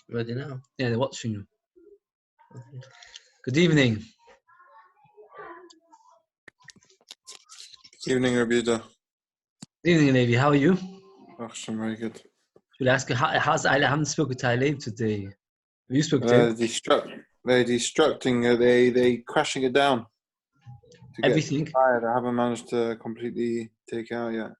Ready now? Yeah, they're watching you. Good evening. Evening, Yehuda. Good evening, Levi. How are you? I'm very good. Should I ask you, how's I haven't spoken to Levi today. Have you spoken to him? They're destructing, they crashing it down. To Everything? Get tired. I haven't managed to completely take it out yet.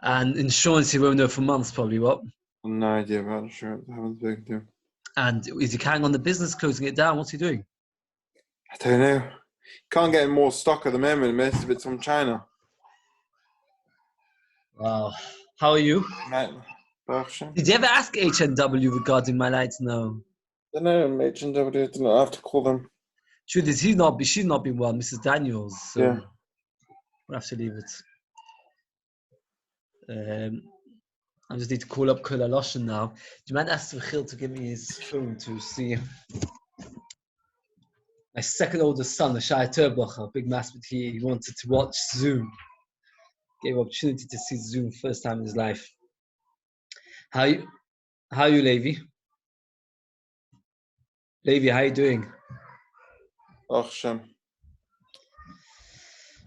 And insurance you won't know for months, probably, what? No idea about insurance. I haven't spoken to him. And is he carrying on the business, closing it down? What's he doing? I don't know. Can't get more stock at the moment. Most of it's from China. Wow. How are you? Did you ever ask HNW regarding my lights? No. I don't know. HNW, I have to call them. Should she's not been well, Mrs. Daniels. So yeah. We'll have to leave it. I just need to call up Kula Loshen now. Do you mind asking Phil to give me his phone to see my second oldest son, the Shai Turbacher, big mass, but he wanted to watch Zoom. Gave opportunity to see Zoom first time in his life. How are you, Levi? Levi, how are you doing? Shem.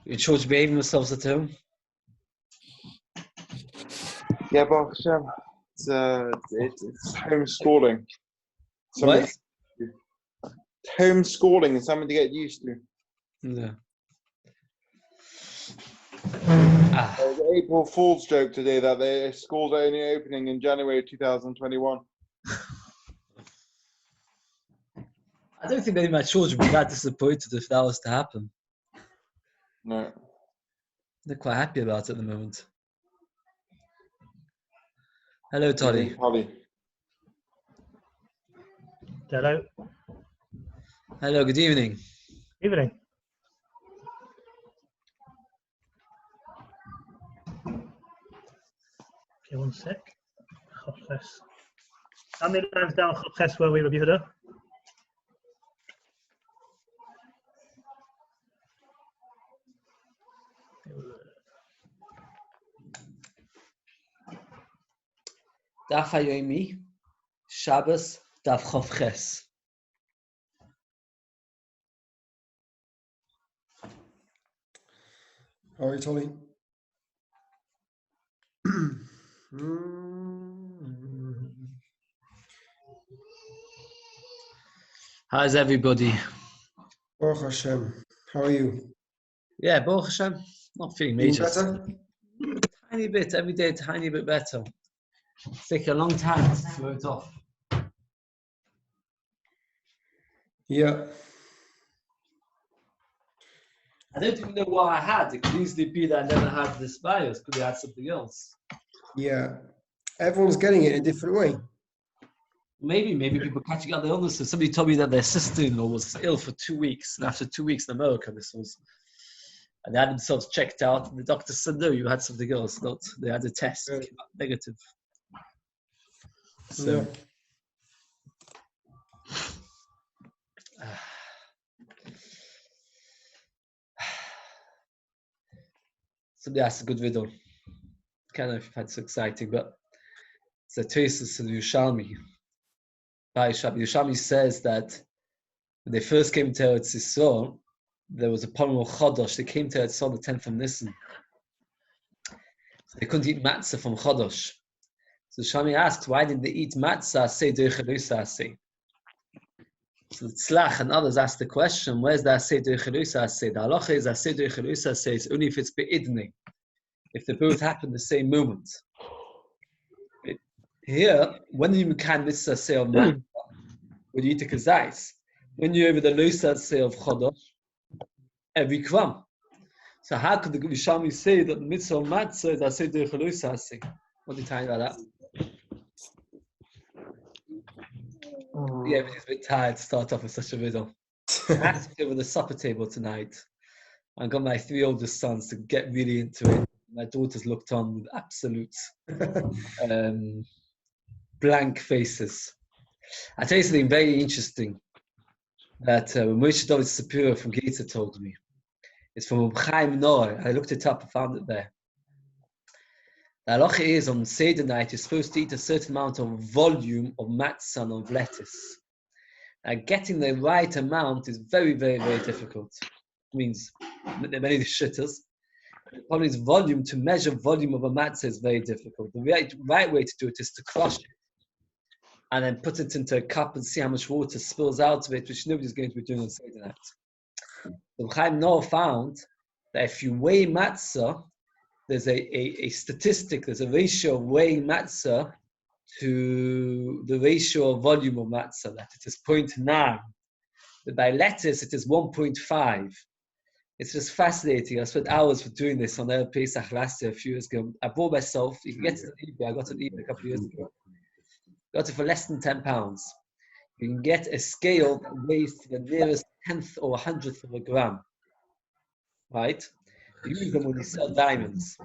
You in church behaving yourselves at home? Yeah, Baruch Hashem. It's homeschooling. What? Homeschooling is something to get used to. Yeah. The April Fool's joke today that the schools are only opening in January 2021. I don't think many of my children would be that disappointed if that was to happen. No. They're quite happy about it at the moment. Hello, Toddy. Hello. Hello, good evening. Evening. Okay, one sec. Chopches. How many times down Chopches were we, Rabbi Yehuda? Daf Yomi, Shabbos, Daf Chopches. How are you, Tolly? How's everybody? Baruch Hashem. How are you? Yeah, Baruch Hashem. Not feeling major. Better? Tiny bit, every day a tiny bit better. It's taking a long time to throw it off. Yeah. I don't even know what I had. It could easily be that I never had this virus. Could be I had something else. Yeah. Everyone's getting it in a different way. Maybe people catching other illnesses. Somebody told me that their sister-in-law was ill for 2 weeks, and after 2 weeks in America, and they had themselves checked out, and the doctor said, no, you had something else. Not, they had a test, it came out negative. So, somebody asked a good video. I can't know if it's exciting, but it's a thesis of Yerushalmi. Yerushalmi says that when they first came to Eretz Yisrael, there was a problem of Chodosh. They came to Eretz Yisrael the 10th of Nisan. So they couldn't eat matzah from Chodosh. So Shami asked, why didn't they eat matzah? Say say. So the Tzlach and others asked the question, where's the Aseh Doichelusa Aseh? The halacha is Aseh Doichelusa Aseh is only if it's be'idne, if they both happen the same moment. Here, when you can mitzvah Aseh of matzah, when you eat a kazais, when you're over the Lusa Aseh of Chodosh, every kvam. So how could the Yerushalmi say that the mitzvah of matzah is Aseh Doichelusa Aseh? What are you talking about that? Yeah, but he's a bit tired to start off with such a riddle. I had to sit with the supper table tonight. I got my 3 oldest sons to get really into it. My daughters looked on with absolute blank faces. I tell you something very interesting that Moshe David Sapira from Giza told me. It's from Chaim Noah. I looked it up and found it there. The halacha is on Seder night, you're supposed to eat a certain amount of volume of matzah and of lettuce. Getting the right amount is very, very, very difficult. It means there are many shitters. The problem is volume, to measure volume of a matzah is very difficult. The right way to do it is to crush it and then put it into a cup and see how much water spills out of it, which nobody's going to be doing on Seder night. So Chaim Noah found that if you weigh matzah, there's a statistic, there's a ratio of weighing matzah to the ratio of volume of matzah, that it is 0.9. But by lettuce, it is 1.5. It's just fascinating. I spent hours for doing this on Erev Pesach last year, a few years ago. I bought myself, you can get it on eBay, I got it on eBay a couple of years ago. Got it for less than £10. You can get a scale that weighs to the nearest 10th or 100th of a gram, right? You use them when you sell diamonds.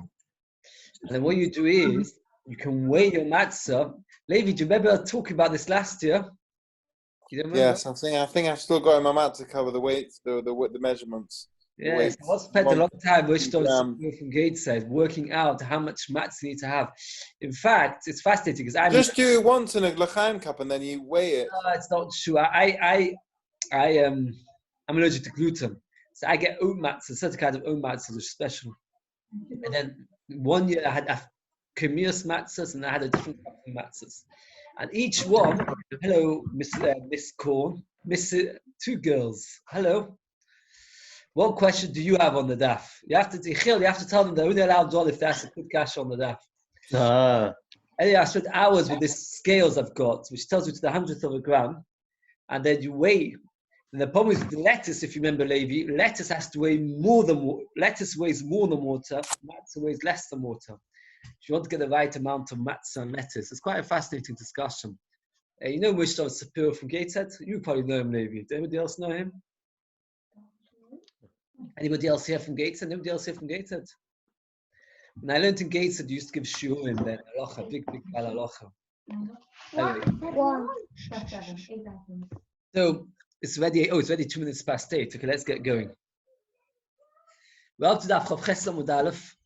And then what you do is, you can weigh your matzah. Levi, do you remember talking about this last year? You don't remember? Yes, I think I've still got in my mat to cover the weights, the measurements. Yes, I spent a long time, which from Gateshead, working out how much matzah you need to have. In fact, it's fascinating because just do it once in a l'chaim cup and then you weigh it. No, it's not true. I'm allergic to gluten, so I get oat matzah, certain kind of oat matzah, which is special. And then one year I had Kamias matzahs, and I had a different kind of matzahs. And each one, hello, Miss Corn, two girls, hello. What question do you have on the daf? You have to tell them they're only allowed one if they ask to put cash on the daf. Anyway, I spent hours with these scales I've got, which tells you to the 100th of a gram, and then you weigh. And the problem is with the lettuce, if you remember, Levi, lettuce has to weigh more than lettuce weighs more than water, matzah weighs less than water. If you want to get the right amount of matzah and lettuce, it's quite a fascinating discussion. You know Mishra Sapir from Gateshead? You probably know him, Levi. Does anybody else know him? Anybody else here from Gateshead? Nobody else here from Gateshead? When I learned in Gateshead, you used to give Shiur in there, halacha, big halacha. Anyway. So it's ready. Oh, it's ready 2 minutes past 8. Okay, let's get going. We're up to Daf Chav Ches Amud Aleph.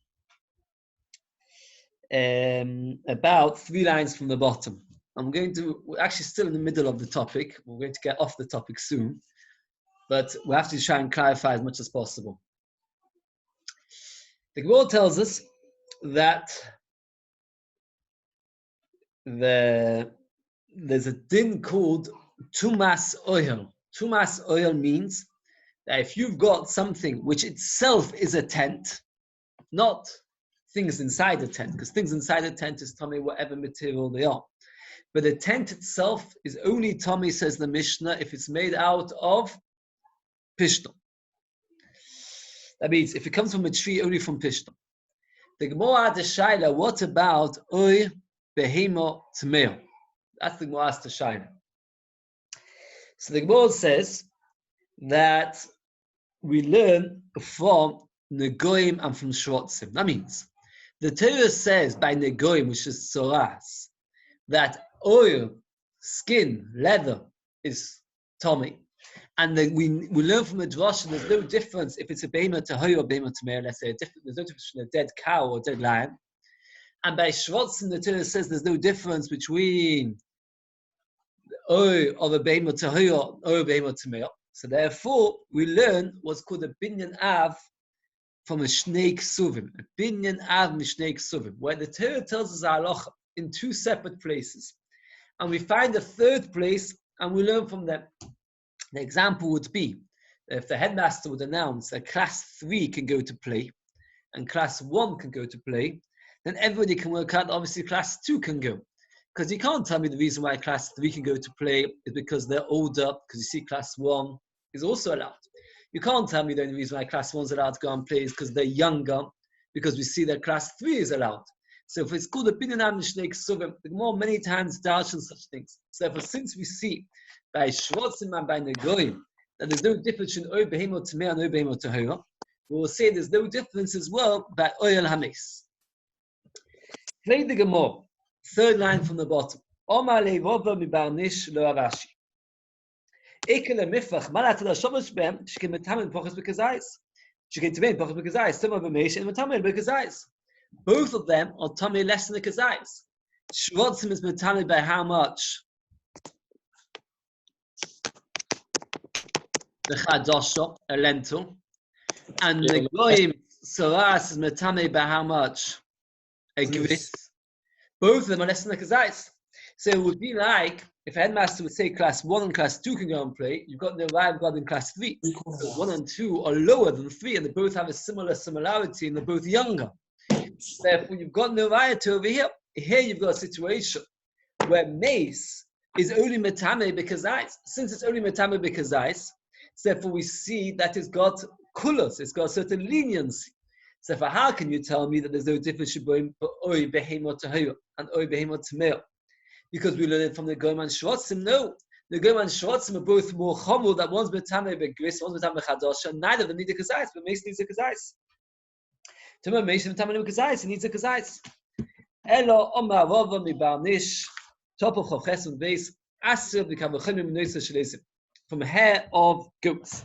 About 3 lines from the bottom. We're actually still in the middle of the topic. We're going to get off the topic soon, but we have to try and clarify as much as possible. The Gemara tells us that there's a din called tumas oil. Tumas oil means that if you've got something which itself is a tent, not things inside the tent, because things inside the tent is tummy, whatever material they are. But the tent itself is only tummy, says the Mishnah, if it's made out of pishton. That means if it comes from a tree, only from pishton. The Gemara the Shaila, what about oy behemo tmeo? That's the Gemara the Shaila. So the Gemara says that we learn from Negoim and from Shrotzim. That means the Torah says by Negoim, which is Tzoras, that oil, skin, leather is tummy. And then we learn from the Drasha there's no difference if it's a Behemah Tahoy or Behemah Tameh, let's say, there's no difference between a dead cow or a dead lion. And by Shrotzim, the Torah says there's no difference between oil of a Behemah Tahoy or a Behemah Tameh. So therefore, we learn what's called a Binyan Av from a Shnei Ksuvim. A Binyan Av Mishnei Ksuvim, where the Torah tells us halacha in 2 separate places. And we find a third place and we learn from them. The example would be if the headmaster would announce that class 3 can go to play and class 1 can go to play, then everybody can work out obviously class 2 can go. Because you can't tell me the reason why class 3 can go to play is because they're older, because you see class 1 is also allowed. You can't tell me the only reason why class 1 is allowed to go and play is because they're younger, because we see that class 3 is allowed. So if it's called a Binyan Av Mishnei Ksuvim, the Gemara many times darshan such things. So therefore, since we see by Shrotzim and by Negoim that there's no difference in Oy Behemah Tameh and Oy Behemah Tahora, we will say there's no difference as well by Oyel Hames. Play the Gemara, 3rd line from the bottom. Omar le'rova mibarnish lo Rashi. Ekele mifach malat la Shabbos b'em shkem metamen pochas b'kazayis. Shkem metamen pochas b'kazayis. Some of them meish and metamen b'kazayis. Both of them are tummy less than the kazais. Shrotzim is metame by how much? The chadosha, a lentil, and the goyim saras is metame by how much? A gris. Both of them are less than the kazais. So it would be like if a headmaster would say class 1 and class 2 can go and play, you've got the arrived God in class 3. So 1 and 2 are lower than 3, and they both have a similarity, and they're both younger. Therefore, you've got no riot over here. Here you've got a situation where mace is only metame because ice. Since it's only metame because ice, therefore we see that it's got kulos, it's got a certain leniency. So for how can you tell me that there's no difference between oi behemot tahira and oi behemot tamir? Because we learn it from the Goyim and Shrotzim. No, the Goyim and Shrotzim are both more chomu, that one's metame begris, one's metame chadosha, and neither of them need a kazais, but mace needs a kazais. Tumah mace metame kazais, he needs a kazais. Elo omar rova mibarnish, top of chavches and base, asir b'kavachim imnoisa shleisim, from hair of goats.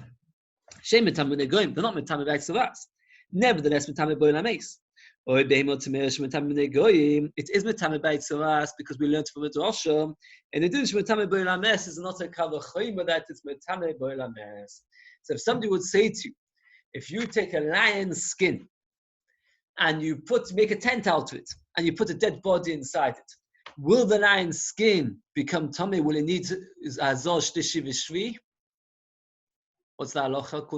Shem metame negoyim, they're not metame b'aitzaras. Nevertheless, metame boilam mace. It is metame b'aitzaras because we learned from the drasha. And it is metame boilam mes is not a kavachim, that it's metame boilam mes. So if somebody would say to you, if you take a lion's skin and you make a tent out of it, and you put a dead body inside it, will the lion's skin become tummy? Will it need azor shlishi v'shvi? What's the halacha?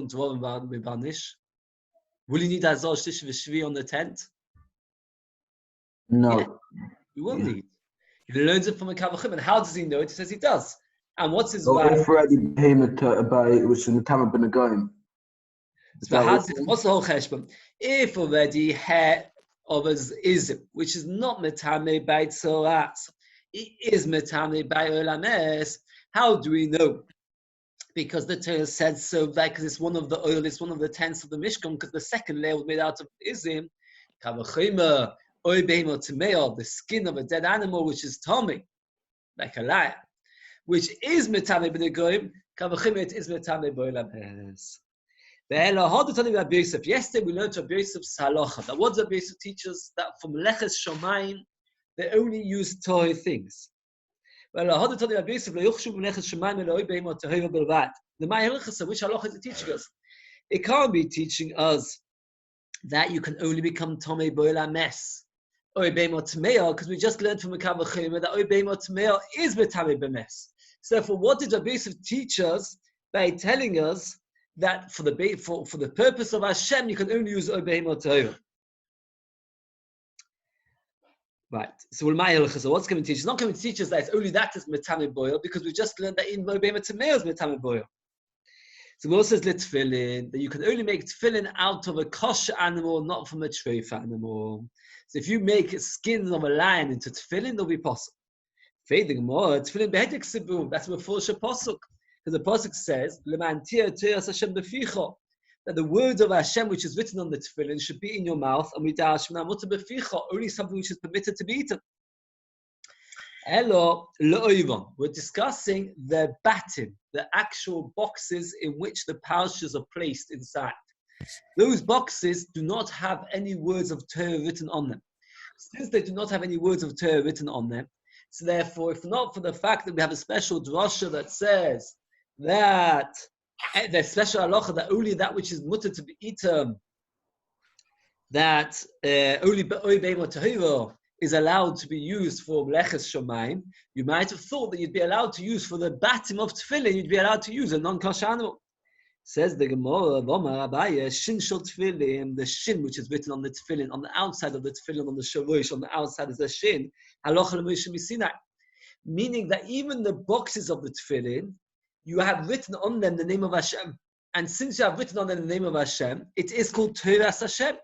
Will you need azor shlishi v'shvi on the tent? No. Yeah, you will need. He learns it from a kavachim, and how does he know it? He says he does. And what's his right? If already behemoth about it, which is metame b'negoyim. So what's the whole cheshbon? If already hair of us is, which is not metame by tzoras, it is metame by olames. How do we know? Because the Torah said so, because it's one of the oil, it's one of the tents of the Mishkan, because the second layer was made out of izim, kavachima, oy behemot tameo, the skin of a dead animal, which is tummy, like a lion, which is metame b'negoyim, kavachima, it is metame b'olames. Yesterday we learned Rabbi Yosef's halacha. That what Rabbi Yosef teaches, that from leches shomayim they only use Torah things. The Ma'ay Hilchasa, which halacha is it teaching us? It can't be teaching us that you can only become Tomei Bo'el Mes or Beimot Tmeah, because we just learned from the Kavachim that Beimot Tmeah is Betame Bemes. So, for what did Rabbi Yosef teach us by telling us that for the purpose of Hashem you can only use Beimot Tmeah? Right. So what's going to teach us? It's not going to teach us that it's only that is metame boil, because we just learned that in Beimot Tmeah is metame boil. So it also says tefillin, that you can only make tefillin out of a kosher animal, not from a treif animal. So if you make skins of a lion into tefillin, it'll be possible. Fading more, tefillin behedik sibum. That's before Shapasuk, because the pasuk says lemantia teras Hashem beficha, that the words of Hashem which is written on the tefillin should be in your mouth, and only something which is permitted to be eaten. Hello, we're discussing the batim, the actual boxes in which the parashas are placed inside. Those boxes do not have any words of Torah written on them. Since they do not have any words of Torah written on them, so therefore, if not for the fact that we have a special drasha that says that the special halacha that only that which is mutter to be eaten, that only be'imot tahira is allowed to be used for leches shomayim, you might have thought that you'd be allowed to use for the batim of tefillin, you'd be allowed to use a non-kosher animal. Says the Gemara, shin shel tefillin, the shin which is written on the tefillin, on the outside of the tefillin, on the shavush, on the outside is the shin, halacha l'Moshe misinai, meaning that even the boxes of the tefillin, you have written on them the name of Hashem. And since you have written on them the name of Hashem, it is called Toras Hashem.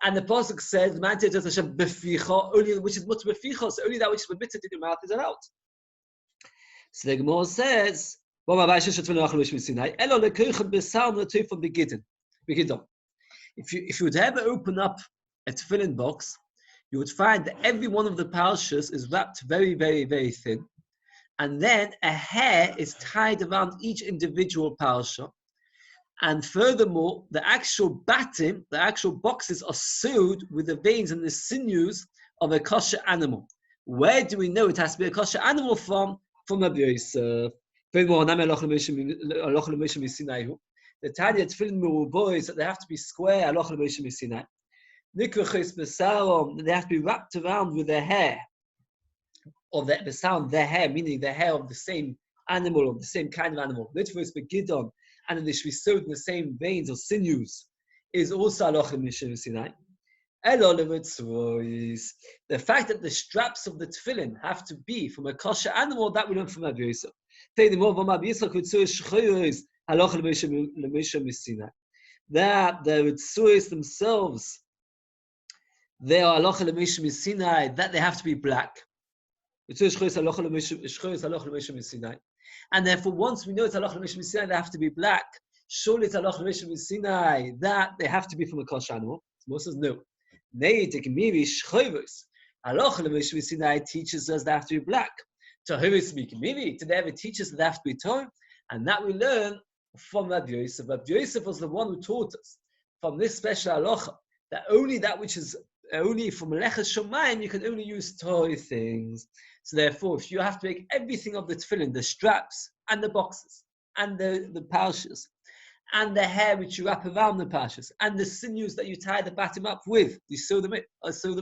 And the pasuk says, "Man Toras Hashem beficha," only which is mutter beficha, so only that which is permitted in your mouth is allowed. So the Gemara says, if you would ever open up a tefillin box, you would find that every one of the parashas is wrapped very, very, very thin. And then a hair is tied around each individual parasha. And furthermore, the actual batim, the actual boxes are sewed with the veins and the sinews of a kosher animal. Where do we know it has to be a kosher animal from? From Rabbi Yosef. The Tanya Tefillin Merubah is that they have to be square. They have to be wrapped around with the hair of the sound, their hair, meaning the hair of the same animal, of the same kind of animal. And then they should be sewed in the same veins or sinews. Is also Aloch Mishim Sinai. The fact that the straps of the tefillin have to be from a kosher animal, that we learn from Rabbi Yosef. That the Ritzuis themselves, they are Aloch Mishim Sinai, that they have to be black. And therefore, once we know it's Aloch Mishim Sinai, they have to be black. Surely it's Aloch Mishim Sinai, that they have to be from a kosher animal. Moses says no. Aloch Mishim Sinai teaches us they have to be black. Today it teaches that they have to be torn, and that we learn from Rabbi Yosef. Rabbi Yosef was the one who taught us from this special halacha that only that which is only from Meleches Shomayim you can only use toy things. So therefore, if you have to make everything of the tefillin, the straps and the boxes and the pouches and the hair which you wrap around the pouches and the sinews that you tie the batim up with, you sew them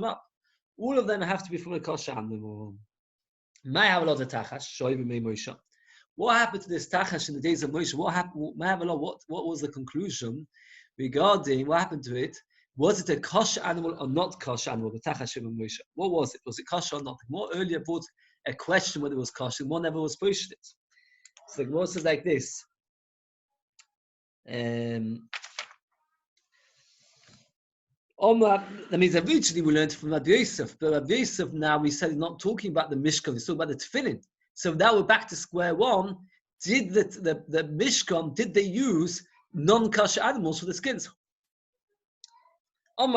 up. All of them have to be from a kosher animal. What happened to this tachash in the days of Moshe? What was the conclusion regarding what happened to it? Was it a kosher animal or not kosher animal? The tachash of Moshe. What was it? Was it kosher or not? More earlier brought a question whether it was kosher. More never was pushed it. So the Gemara says like this. That means originally we learned from Rabbi Yosef, but Rabbi Yosef now we said he's not talking about the Mishkan, he's talking about the Tefillin. So now we're back to square one. Did the Mishkan, did they use non-kosher animals for the skins? It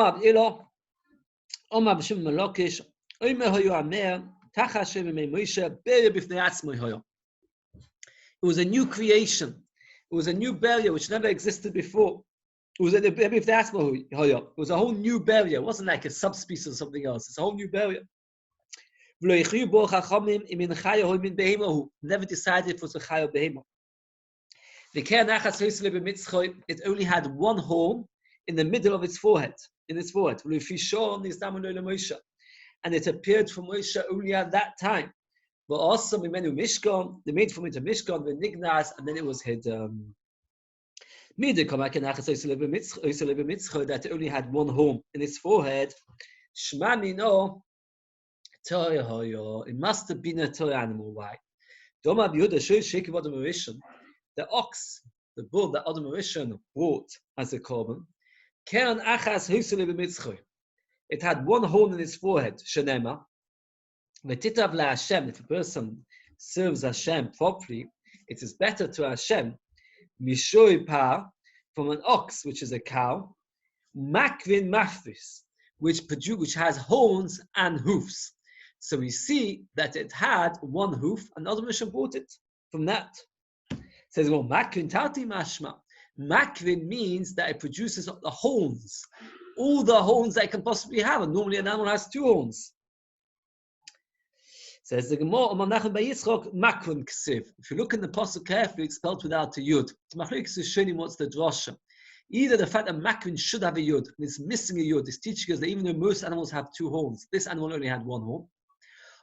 was a new creation. It was a new barrier which never existed before. It was a whole new barrier. It wasn't like a subspecies or something else. It's a whole new barrier. Never decided if it was a chay or behema. It only had one horn in the middle of its forehead. And it appeared from Moshe only at that time. But also, they made from it a Mishkan, the Nignas, and then it was hidden. That it only had one horn in its forehead. It must have been a toy animal. Why? The ox, the bull that Adam Rishon brought as a korban, it had one horn in its forehead. Shenema. If a person serves Hashem properly, it is better to Hashem mishoy pa from an ox, which is a cow, makvin mafris, which has horns and hoofs. So we see that it had one hoof, and Adam Rishon brought it from that. It says, well, makvin tati mashma. Makvin means that it produces the horns, all the horns that it can possibly have, and normally an animal has two horns. Says the Gemara, Makvin Ksiv. If you look in the Pasuk carefully, it's spelled without a Yud. What's the drasha? Either the fact that Makvin should have a Yud, and it's missing a Yud, is teaching us that even though most animals have two horns, this animal only had one horn.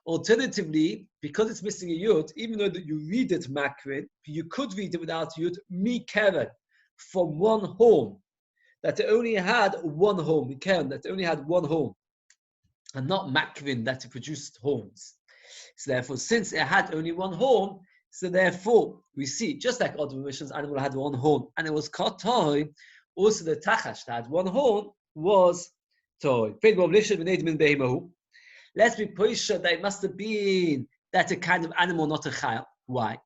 Alternatively, because it's missing a Yud, even though that you read it Makvin, you could read it without a Yud, Mikeren, from one horn, that it only had one horn, Mikeren, that it only had one horn, and not Makvin, that it produced horns. So therefore, since it had only one horn, so therefore we see, just like Adam Rishon's animal had one horn, and it was called toy, also the tachash that had one horn was toy. Let's be pretty sure that it must have been that a kind of animal, not a chayil. Why?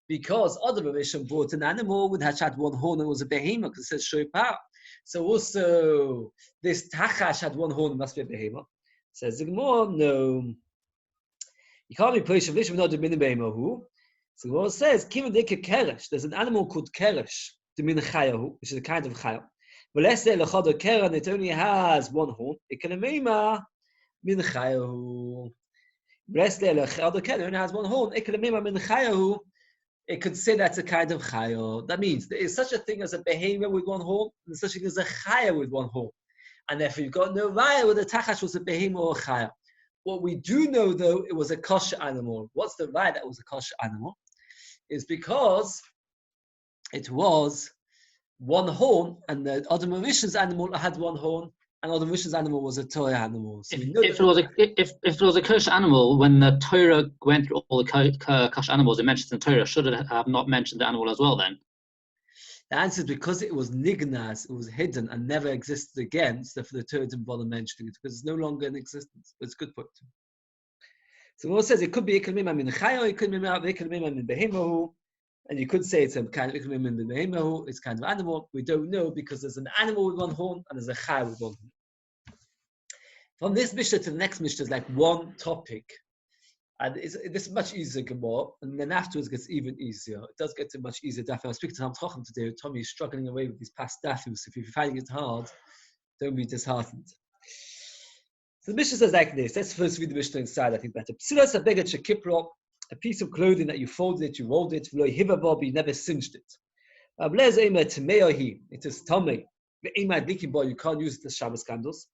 Because Adam Rishon brought an animal which had one horn and it was a behemoth, because it says shoy pa. So also this tachash had one horn, it must be a behemoth. Says the Gemara, no. You can't be pushed of this without the minimum who. So the Gemara says, there's an animal called keresh. the min chayahu, which is a kind of chayah. But let's say lechad keren, it only has one horn. Ikalemema min chayahu. Let's say lechad keren only has one horn. Ikalemema min chayahu. It could say that's a kind of chayah. That means there is such a thing as a behemoth with one horn, and such a thing as a chayah with one horn. And therefore, you've got no raya whether the tachash was a behemoth or a chayah. What we do know, though, it was a kosher animal. What's the raya that was a kosher animal? Is because it was one horn, and the Adam Rishon's animal had one horn, and Adam Rishon's animal was a Torah animal. So if it was a kosher animal, when the Torah went through all the kosher animals it mentions in the Torah, should it have not mentioned the animal as well then? The answer is because it was nignaz, it was hidden and never existed again, so therefore the Torah didn't bother mentioning it, because it's no longer in existence. But it's a good point. So what it says, it could be ikalmima min chayo, it could be ikalmima min behemohu, and you could say it's a kind of ikalmima min behemohu, it's kind of animal. We don't know because there's an animal with one horn and there's a chayo with one horn. From this Mishnah to the next Mishnah is like one topic. And this is much easier Gemara, and then afterwards it gets even easier. It does get to much easier daf. I was speaking to Ham Chacham today. Tommy is struggling away with these past dafus. If you're finding it hard, don't be disheartened. So the Mishnah says like this. Let's first read the Mishnah inside, I think better. Psilas abeget shekipro, a piece of clothing that you folded it, you rolled it, v'lo hivavo, but you never singed it. Ablez ema temeohi, it is tomei. Ve'ema adlikim bo, you can't use it as Shabbos candles.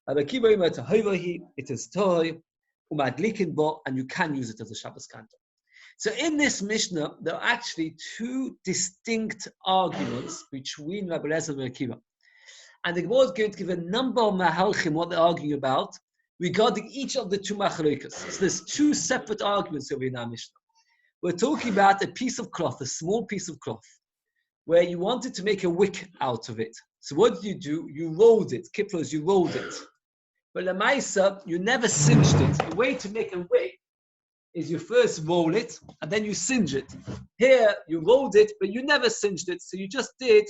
Abakibo ema tehoivohi, it is toy. And you can use it as a Shabbos candle. So in this Mishnah, there are actually two distinct arguments between Rabbi Eliezer and Rabbi Akiva. And the Gemara is going to give a number of mahalchim, what they're arguing about, regarding each of the two machlokas. So there's two separate arguments over in our Mishnah. We're talking about a piece of cloth, a small piece of cloth, where you wanted to make a wick out of it. So what did you do? You rolled it. Kipros, you rolled it. But Lamaisa, you never singed it. The way to make a wick is you first roll it and then you singe it. Here, you rolled it, but you never singed it. So you just did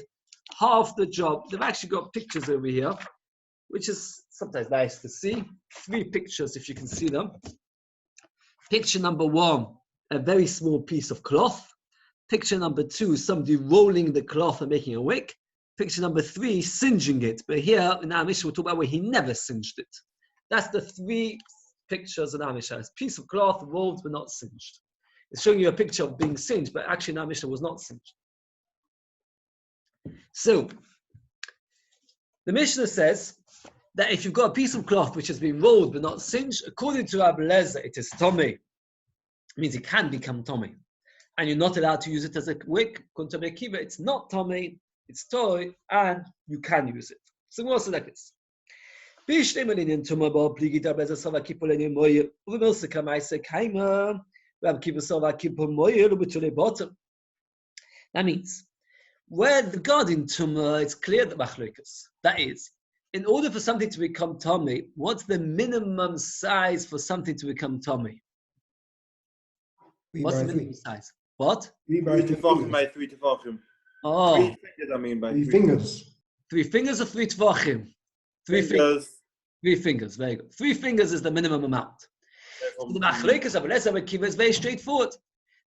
half the job. They've actually got pictures over here, which is sometimes nice to see. 3 pictures, if you can see them. Picture number 1, a very small piece of cloth. Picture number 2, somebody rolling the cloth and making a wick. Picture number 3, singeing it. But here in our Mishnah, we're talking about where he never singed it. That's the 3 pictures in our Mishnah. It's a piece of cloth, rolled but not singed. It's showing you a picture of being singed, but actually in our Mishnah was not singed. So, the Mishnah says that if you've got a piece of cloth which has been rolled but not singed, according to Rabbi Eliezer, it is tomei. It means it can become tomei. And you're not allowed to use it as a wick. According to Rabbi Akiva, it's not tomei. It's toy, and you can use it. So we'll also like this. That means, where the garden tumah, it's clear that machlokas. That is, in order for something to become tummy, what's the minimum size for something to become tummy? What's the minimum size? What? 3 tefachim. 3 tefachim. Oh. 3 fingers, I mean by 3 fingers. 3 fingers or 3 tvachim? 3 fingers. 3 fingers, very good. 3 fingers is the minimum amount. So the machlokas of Rabbi Eliezer and Akiva is very straightforward.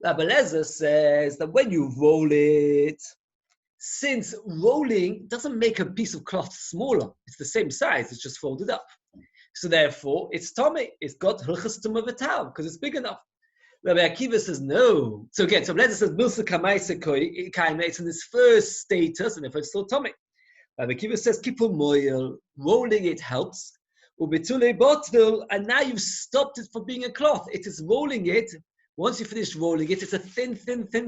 Rabbi Eliezer says that when you roll it, since rolling doesn't make a piece of cloth smaller, it's the same size, it's just folded up. So therefore, it's tomei. It's got hilchos tumah v'tal because it's big enough. Rabbi Akiva says no. So again, so Rabbi Eliezer says milsa kamaisa koi, it's in its first status, and therefore it's still tomei. Rabbi Akiva says kipul moyel, rolling it helps. Ubitule botel, and now you've stopped it from being a cloth. It is rolling it. Once you finish rolling it, it's a thin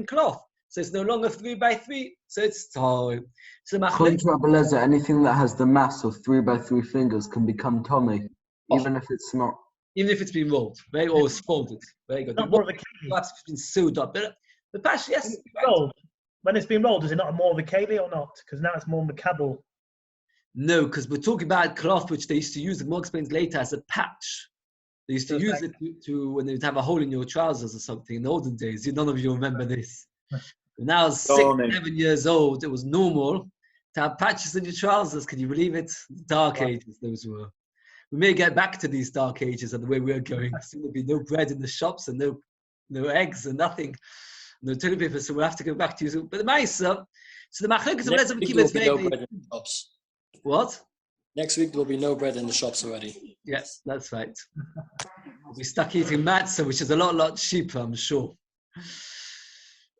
cloth. So it's no longer 3 by 3. So it's time. So according to Rabbi Eliezer, anything that has the mass of 3 by 3 fingers can become tomei, even if it's not. Even if it's been rolled, right? Or it's folded. Very good. Not more of a keli. Perhaps it's been sewed up. But the pash, yes. Rolled. When it's been rolled, is it not more of a keli or not? Because now it's more makabel. No, because we're talking about cloth which they used to use, the more explains later, as a patch. They used to use it to when they'd have a hole in your trousers or something in the olden days. None of you remember this. When I was 6, 7 years old, it was normal to have patches in your trousers. Can you believe it? Dark ages, those were. We may get back to these dark ages and the way we're going. Soon there'll be no bread in the shops and no eggs and nothing. No toilet paper, so we'll have to go back to you. But the Maisa, so the Machlokes of Next Lezer week Akiva there is will be no very, bread in the shops. what? Next week there will be no bread in the shops already. Yes, that's right. We'll be stuck eating matzah, which is a lot cheaper, I'm sure.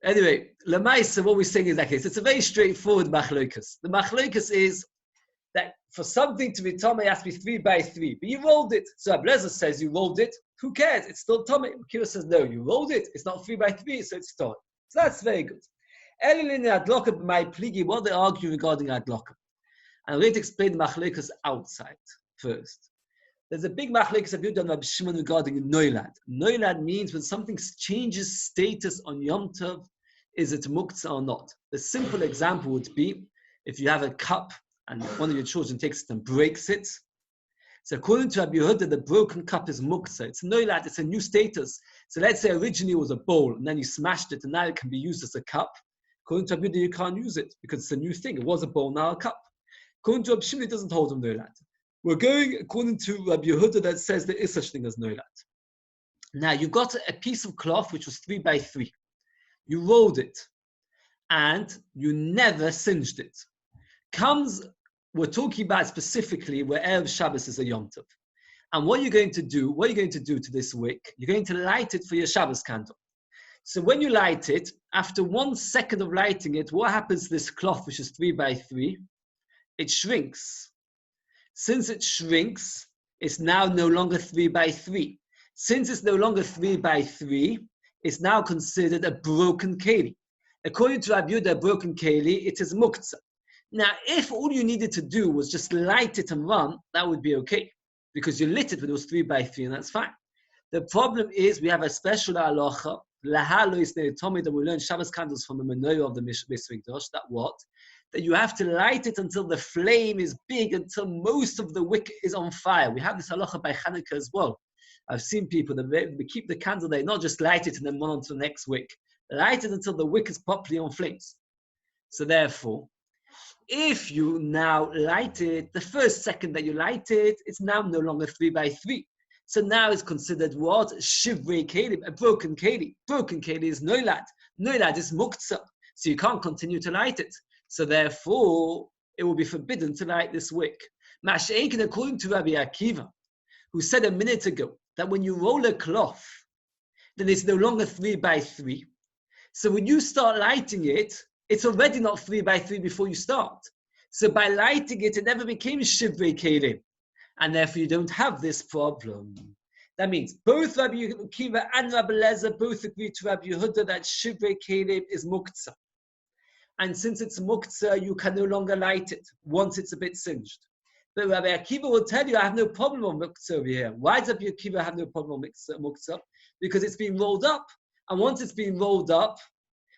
Anyway, Lamaisa, what we're saying is that case. It's a very straightforward machlokas. The machlokas is that for something to be Tomei, it has to be 3 by 3. But you rolled it. So Ablezer says you rolled it. Who cares? It's still Tomei. Kira says, no, you rolled it. It's not 3 by 3, so it's Tomei. So that's very good. Elilin Adloka, my pligi, what they argue regarding Adloka. And I'm going to explain the machlokas outside first. There's a big machlokes of Yehuda and Rabbi Shimon regarding noilad. Noilad means when something changes status on Yom Tov, is it muktzah or not? The simple example would be if you have a cup and one of your children takes it and breaks it. So according to Rabbi Yehuda, the broken cup is muktzah. It's noilad, it's a new status. So let's say originally it was a bowl and then you smashed it and now it can be used as a cup. According to Rabbi Yehuda, you can't use it because it's a new thing. It was a bowl, now a cup. According to Rabbi Shimon, it doesn't hold on noilad. We're going according to Rabbi Yehuda that says there is such thing as noilad. Now you've got a piece of cloth which was 3 by 3. You rolled it and you never singed it. We're talking about specifically where Erev Shabbos is a Yom Tov. And what you're going to do to this wick, you're going to light it for your Shabbos candle. So when you light it, after 1 second of lighting it, what happens to this cloth which is 3 by 3? It shrinks. Since it shrinks, it's now no longer 3 by 3. Since it's no longer 3 by 3, it's now considered a broken keli. According to Rabbi Yehuda, a broken keli, it is muktzah. Now, if all you needed to do was just light it and run, that would be okay, because you lit it when it was 3 by 3, and that's fine. The problem is we have a special halacha, lahalo is ne'tomid, that we learn Shabbos candles from the menorah of the Beis Mikdash. That what? That you have to light it until the flame is big, until most of the wick is on fire. We have this halacha by Hanukkah as well. I've seen people that they keep the candle there, not just light it and then run on to the next wick. Light it until the wick is properly on flames. So therefore, if you now light it, the first second that you light it, it's now no longer 3 by 3. So now it's considered what? Shivrei keli, a broken keli. Broken keli is noilad. Noilad is muktzah. So you can't continue to light it. So therefore, it will be forbidden to light this wick. Masha'enkin, according to Rabbi Akiva, who said a minute ago that when you roll a cloth, then it's no longer 3 by 3. So when you start lighting it, it's already not 3 by 3 before you start. So by lighting it, it never became Shivrei Kelim. And therefore you don't have this problem. That means both Rabbi Akiva and Rabbi Lezer both agree to Rabbi Yehuda that Shivrei Kelim is muktzah. And since it's muktzah, you can no longer light it once it's a bit singed. But Rabbi Akiva will tell you, I have no problem with muktzah over here. Why does Rabbi Akiva have no problem with muktzah? Because it's been rolled up. And once it's been rolled up,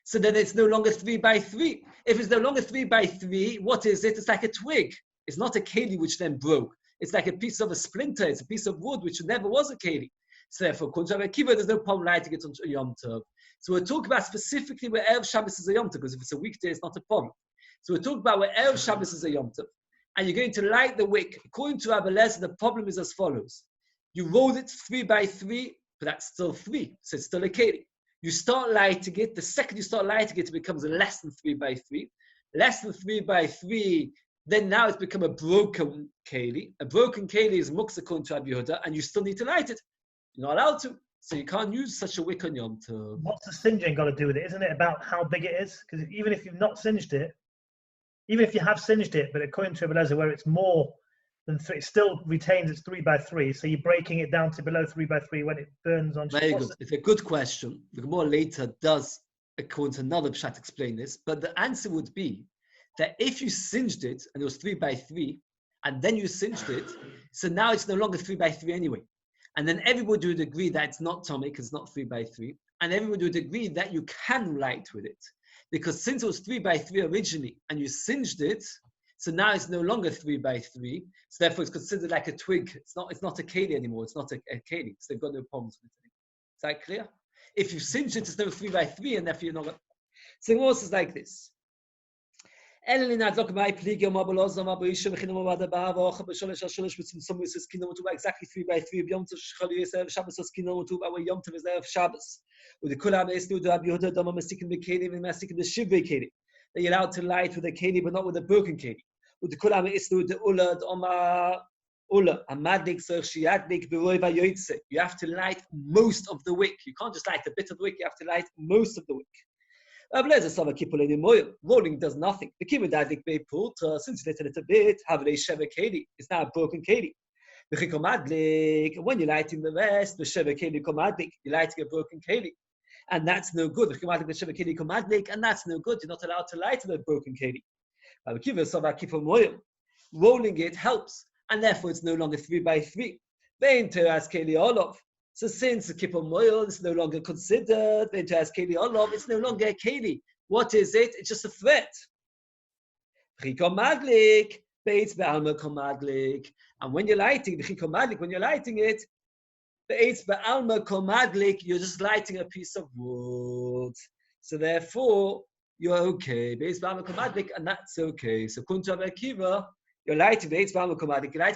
so then it's no longer 3 by 3. If it's no longer 3 by 3, what is it? It's like a twig. It's not a keli which then broke. It's like a piece of a splinter. It's a piece of wood which never was a keli. So therefore, according to Rabbi Akiva, there's no problem lighting it on Yom Tov. So we're talking about specifically where Erev Shabbos is a Yom Tov, because if it's a weekday, it's not a problem. So we're talking about where Erev Shabbos is a Yom Tov. And you're going to light the wick. According to Rabbi Lezer, the problem is as follows. You rolled it 3 by 3, but that's still 3. So it's still a keli. You start lighting it. The second you start lighting it, it becomes less than 3 by 3. Less than 3 by 3, then now it's become a broken keli. A broken keli is muktzah according to Rabbi Yehuda, and you still need to light it. You're not allowed to. So you can't use such a wick on Yom Tov. What's the singeing got to do with it? Isn't it about how big it is? Because even if you've not singed it, even if you have singed it, but according to Rabbi Lezer, where it's more than 3, it still retains its 3 by 3. So you're breaking it down to below 3 by 3 when it burns on. Very good. It's a good question. The Gemara later does, according to another pshat, explain this. But the answer would be that if you singed it and it was 3 by 3, and then you singed it, so now it's no longer 3 by 3 anyway. And then everybody would agree that it's not Tomei because it's not 3 by 3. And everybody would agree that you can light with it. Because since it was 3 by 3 originally and you singed it, so now it's no longer 3 by 3. So therefore it's considered like a twig. It's not a keli anymore. It's not a keli. So they've got no problems with it. Is that clear? If you singed it, it's no 3 by 3 and therefore you're not. So it was like this. Exactly 3 by 3 Yom Tov Shabbos Yom Tov is there of Shabbos. the kulam is to Rabbi Yehuda dama masikin the keli and masikin the shivvei keli. That you're allowed to light with a keli, but not with a broken keli. With the kulam is to the ula dama ula amadlik shiadlik beroy vayoytse. You have to light most of the wick. You can't just light a bit of the wick. You have to light most of the wick. Rolling does nothing. The kibbutz may put since it's a little bit have a sheva keli. It's not a broken keli. When you're lighting the rest, the sheva keli komadlik, you're lighting a broken keli, and that's no good. And that's no good. You're not allowed to light with a broken keli. Rolling it helps, and therefore it's no longer 3 by 3. So since the kippur moil is no longer considered, it's no longer a keli. What is it? It's just a thread. And when you're lighting when you're lighting it, you're just lighting a piece of wood. So therefore, you're okay. And that's okay. So Kuntra you're lighting you're lighting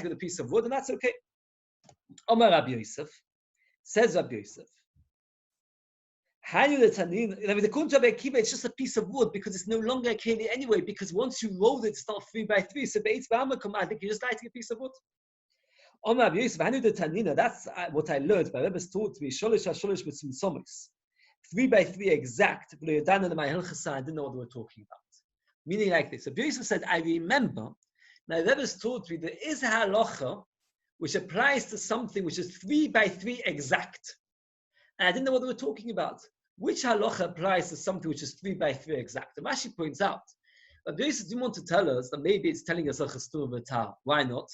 with a piece of wood, and that's okay. Omar Rabbi Yosef. Says Rabbi Yosef, the Kuntra Bekiva, it's just a piece of wood because it's no longer a keli anyway, because once you roll it, it's not 3 by 3. So you're just lighting a piece of wood. Omar Rabbi Yosef, that's what I learned. My Rebbe taught me, 3 by 3 exact. I didn't know what they were talking about. Meaning like this. Rabbi Yosef said, I remember, my Rebbe taught me there is a halacha which applies to something which is 3 by 3 exact. And I didn't know what they were talking about. Which halacha applies to something which is 3 by 3 exact? The Rashi points out, but Yosef didn't want to tell us that maybe it's telling us a chestumah v'tar. Why not?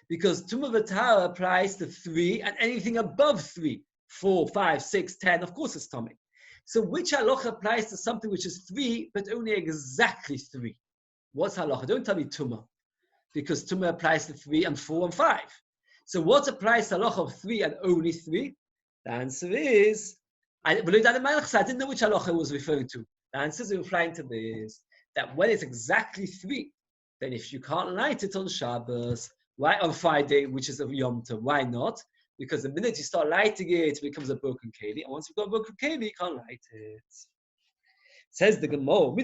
Because tumah v'tar applies to 3 and anything above 3, 4, 5, 6, 10, of course it's tummy. So which halacha applies to something which is 3, but only exactly 3? What's halacha? Don't tell me tumah, because tumah applies to 3 and 4 and 5. So what applies to halacha of 3 and only 3? The answer is, I didn't know which halacha it was referring to. The answer is referring to this, that when it's exactly 3, then if you can't light it on Shabbos, why on Friday, which is a Yom Tov, why not? Because the minute you start lighting it, it becomes a broken keli, and once you've got a broken keli, you can't light it. Says the Gemara,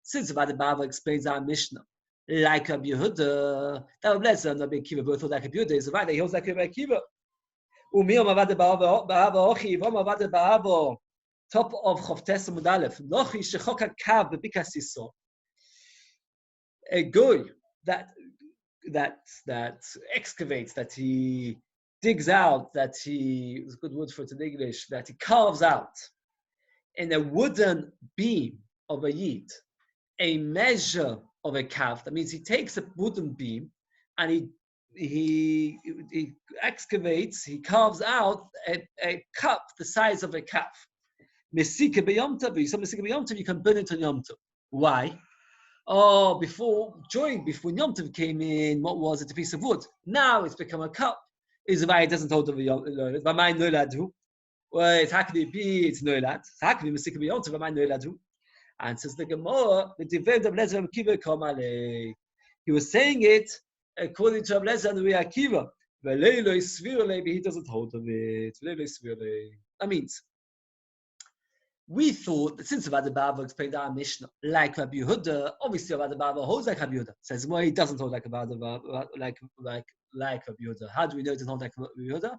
since the Baba explains our Mishnah, like Rabbi Yehuda, that Rabbi Lezer and Rabbi Akiva both hold like Rabbi Yehuda, is right that he holds like Rabbi Akiva. Top of Chavtes Amud Aleph, Nochi shechok hakav bebikasiso. A guy that excavates, that he digs out, that he, it's a good word for it in English, that he carves out in a wooden beam of a yid, a measure of a calf. That means he takes a wooden beam and he excavates, he carves out a cup the size of a calf. Mesika b'yom tov, you can burn it on Yom Tov. Why? Oh, before Yom Tov came in, what was it? A piece of wood. Now it's become a cup. Is why it doesn't hold over Yom Tov. V'may noiladu. Well, it's hakli be, it's noilad. It's hakli mesika b'yom tov, v'may noiladu. Answers the Gemara, the Dived of Lezer Akiva Komale. He was saying it according to Rabbi Lezer and Rabbi Akiva. He doesn't hold of it. That means, we thought that since Rabbi Baba explained our Mishnah, like Rabbi Yehuda, obviously Rabbi Baba holds like Rabbi Yehuda. Says, well, he doesn't hold like Rabbi like Rabbi Yehuda. How do we know it doesn't hold like Rabbi Yehuda?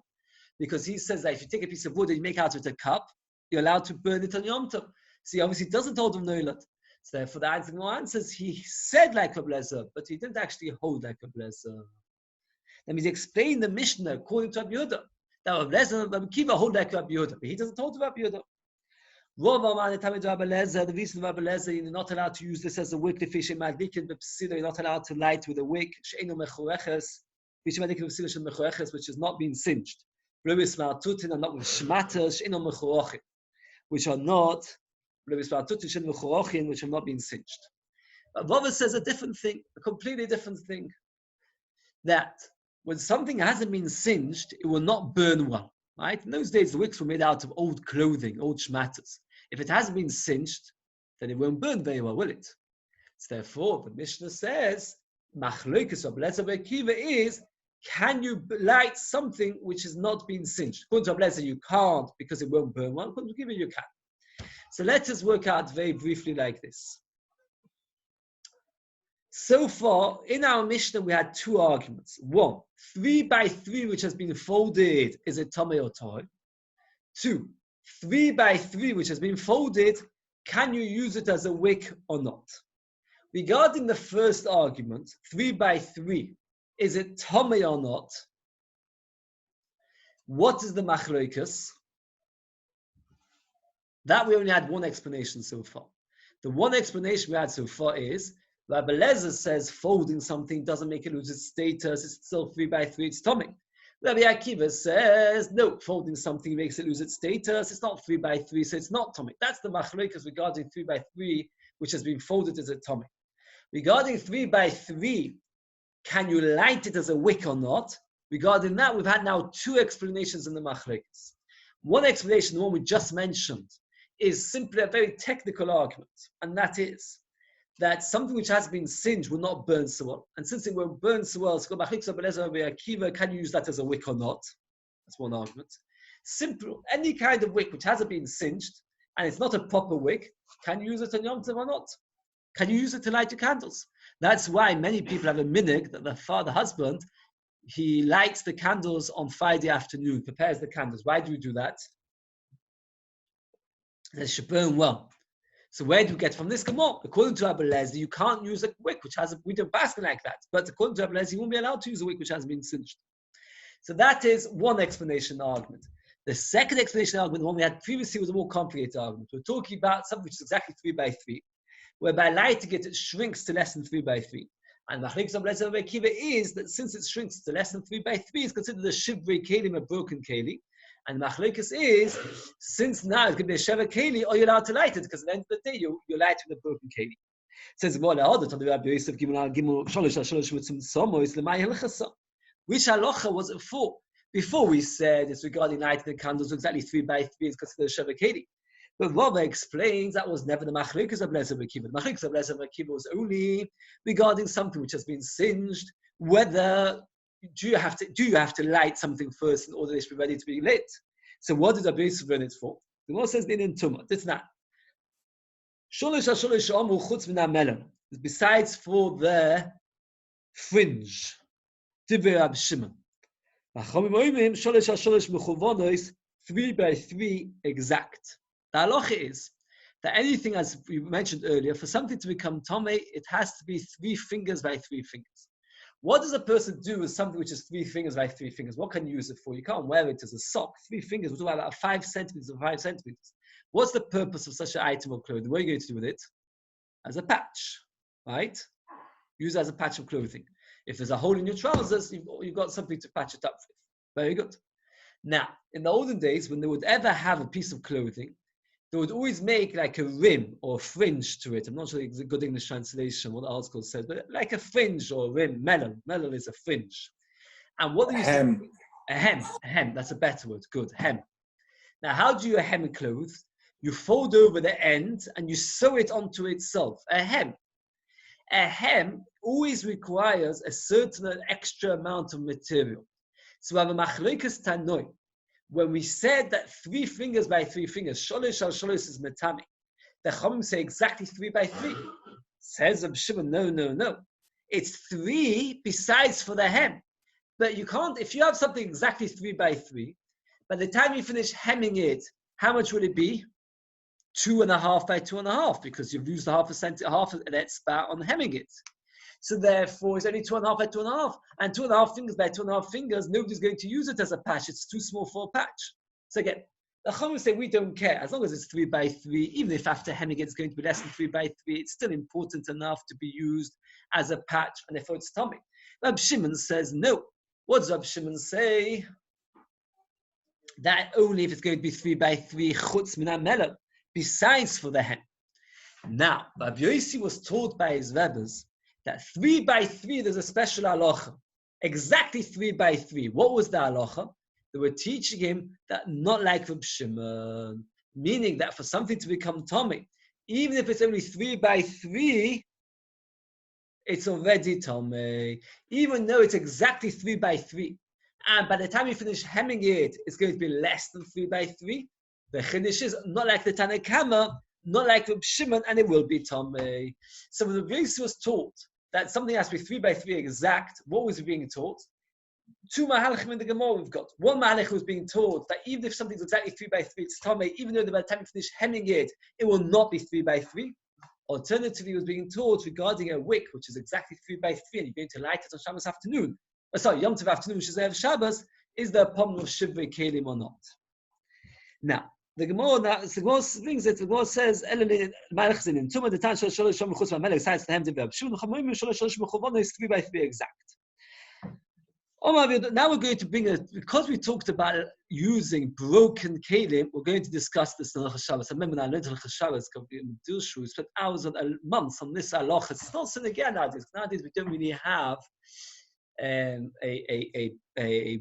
Because he says that if you take a piece of wood and you make out of it a cup, you're allowed to burn it on Yom Tov. So he obviously doesn't hold of Noilat. So therefore the answers, he said like Rabbi Lezer, but he didn't actually hold like Rabbi Lezer. That means he explained the Mishnah according to Rabbi Yehuda. That Rabbi Lezer and Rabbi Kiva hold like Rabbi Yehuda, but he doesn't hold to Rabbi Yehuda. The reason Rabbi Lezer, you're not allowed to use this as a wick, you're not allowed to light with a wick, which is not being singed. And not with shmatas, which are not which have not been singed. But Rava says a different thing, a completely different thing. That when something hasn't been singed, it will not burn well. Right? In those days, the wicks were made out of old clothing, old shmatas. If it hasn't been singed, then it won't burn very well, will it? So therefore, the Mishnah says, Machlokes Rabbi Lezer Akiva is can you light something which has not been singed? According to Rabbi Lezer, you can't because it won't burn one. According to Kiva, you can. So let us work out very briefly like this. So far, in our Mishnah, we had two arguments. One, 3 by 3, which has been folded, is it Tomei or Toy? 2, 3 by 3, which has been folded, can you use it as a wick or not? Regarding the first argument, 3 by 3, is it Tomei or not? What is the machlokas? That we only had one explanation so far. The one explanation we had so far is Rabbi Lezer says folding something doesn't make it lose its status. It's still 3 by 3. It's Tomei. Rabbi Akiva says no, folding something makes it lose its status. It's not 3 by 3, so it's not Tomei. That's the machlokas regarding 3 by 3, which has been folded as a Tomei. Regarding 3 by 3, can you light it as a wick or not? Regarding that, we've had now two explanations in the machlokas. One explanation, the one we just mentioned, is simply a very technical argument, and that is that something which has been singed will not burn so well. And since it won't burn so well, can you use that as a wick or not? That's one argument. Simple, any kind of wick which hasn't been singed, and it's not a proper wick, can you use it on Yom Tov or not? Can you use it to light your candles? That's why many people have a minhag that the husband, he lights the candles on Friday afternoon, prepares the candles. Why do we do that? They should burn well. So where do we get from this? Come on, according to Rabbi Lezer, you can't use a wick which has we don't basket like that. But according to Rabbi Lezer, you won't be allowed to use a wick which has been singed. So that is one explanation argument. The second explanation argument, the one we had previously, was a more complicated argument. We're talking about something which is exactly 3 by 3, whereby lighting it shrinks to less than 3 by 3. And the Machlekes of Rabbi Akiva is that since it shrinks to less than 3 by 3, it's considered a shivrei kelim, a broken keli. And Machlekes is, since now it's going to be a Sheva Keli, are you allowed to light it? Because at the end of the day, you're lighting the broken Keli. It says, which halacha was it for? Before we said it's regarding lighting the candles, exactly 3 by 3 is considered a Sheva Keli. But Rava explains that was never the Machlekes of Lezer Akiva. The Machlekes of Lezer Akiva was only regarding something which has been singed, whether do you have to light something first in order for it to be ready to be lit? So what does Rabbi Yosef learn it for? The one says in Tumah. It's not. Besides for the fringe, 3 by 3 exact. The halacha is that anything, as we mentioned earlier, for something to become tomei, it has to be 3 fingers by 3 fingers. What does a person do with something which is 3 fingers by 3 fingers? What can you use it for? You can't wear it as a sock. 3 fingers, we're talking about 5 centimeters or 5 centimeters. What's the purpose of such an item of clothing? What are you going to do with it? As a patch, right? Use it as a patch of clothing. If there's a hole in your trousers, you've got something to patch it up with. Very good. Now, in the olden days, when they would ever have a piece of clothing, they would always make like a rim or a fringe to it. I'm not sure it's a good English translation, what the article says, but like a fringe or a rim. Melon. Melon is a fringe. And what do you say? A hem. A hem. That's a better word. Good. Hem. Now, how do you hem clothes? You fold over the end and you sew it onto itself. A hem. A hem always requires a certain extra amount of material. So we have a machlokes tanoi. When we said that 3 fingers by 3 fingers, sholish al sholish is metami, the Chachamim say exactly 3 by 3. Says Reb Shimon, no. It's 3 besides for the hem. But you can't, if you have something exactly 3 by 3, by the time you finish hemming it, how much will it be? 2.5 by 2.5, because you've used half of that spot on hemming it. So therefore, it's only 2.5 by 2.5, and 2.5 fingers by 2.5 fingers. Nobody's going to use it as a patch. It's too small for a patch. So again, the Chachamim say we don't care as long as it's 3 by 3. Even if after hemming it's going to be less than 3 by 3, it's still important enough to be used as a patch, and therefore it's tomei. Reb Shimon says no. What does Reb Shimon say? That only if it's going to be 3 by 3 chutz min melon, besides for the hem. Now, Rabbi Yossi was taught by his rabbis that 3 by 3, there's a special halacha. Exactly 3 by 3. What was the halacha? They were teaching him that not like Reb Shimon, meaning that for something to become tomei, even if it's only 3 by 3, it's already Tomei, even though it's exactly 3 by 3. And by the time you finish hemming it, it's going to be less than 3 by 3. The Chiddush is not like the Tanna Kama, not like Reb Shimon, and it will be Tomei. So the Rebbe was taught that something has to be 3 by 3 exact. What was being taught? 2 mahalachim in the Gemara we've got. One mahalach was being taught that even if something's exactly 3 by 3, it's Tomei, even though by the time you finish hemming it, it will not be 3 by 3. Alternatively, was being taught regarding a wick, which is exactly 3 by 3, and you're going to light it on Shabbos afternoon. Yom Tov afternoon, which is Erev Shabbos, is there a problem of Shivrei Kelim or not? Now, the Gemara brings it. The Gemara says, is 3 by 3 exact. Now we're going to bring it, because we talked about using broken kelim, we're going to discuss this in Hilchos Shabbos. I remember when I learned Hilchos Shabbos, we spent hours and months on this halacha. It's not sin again nowadays. Nowadays we don't really have a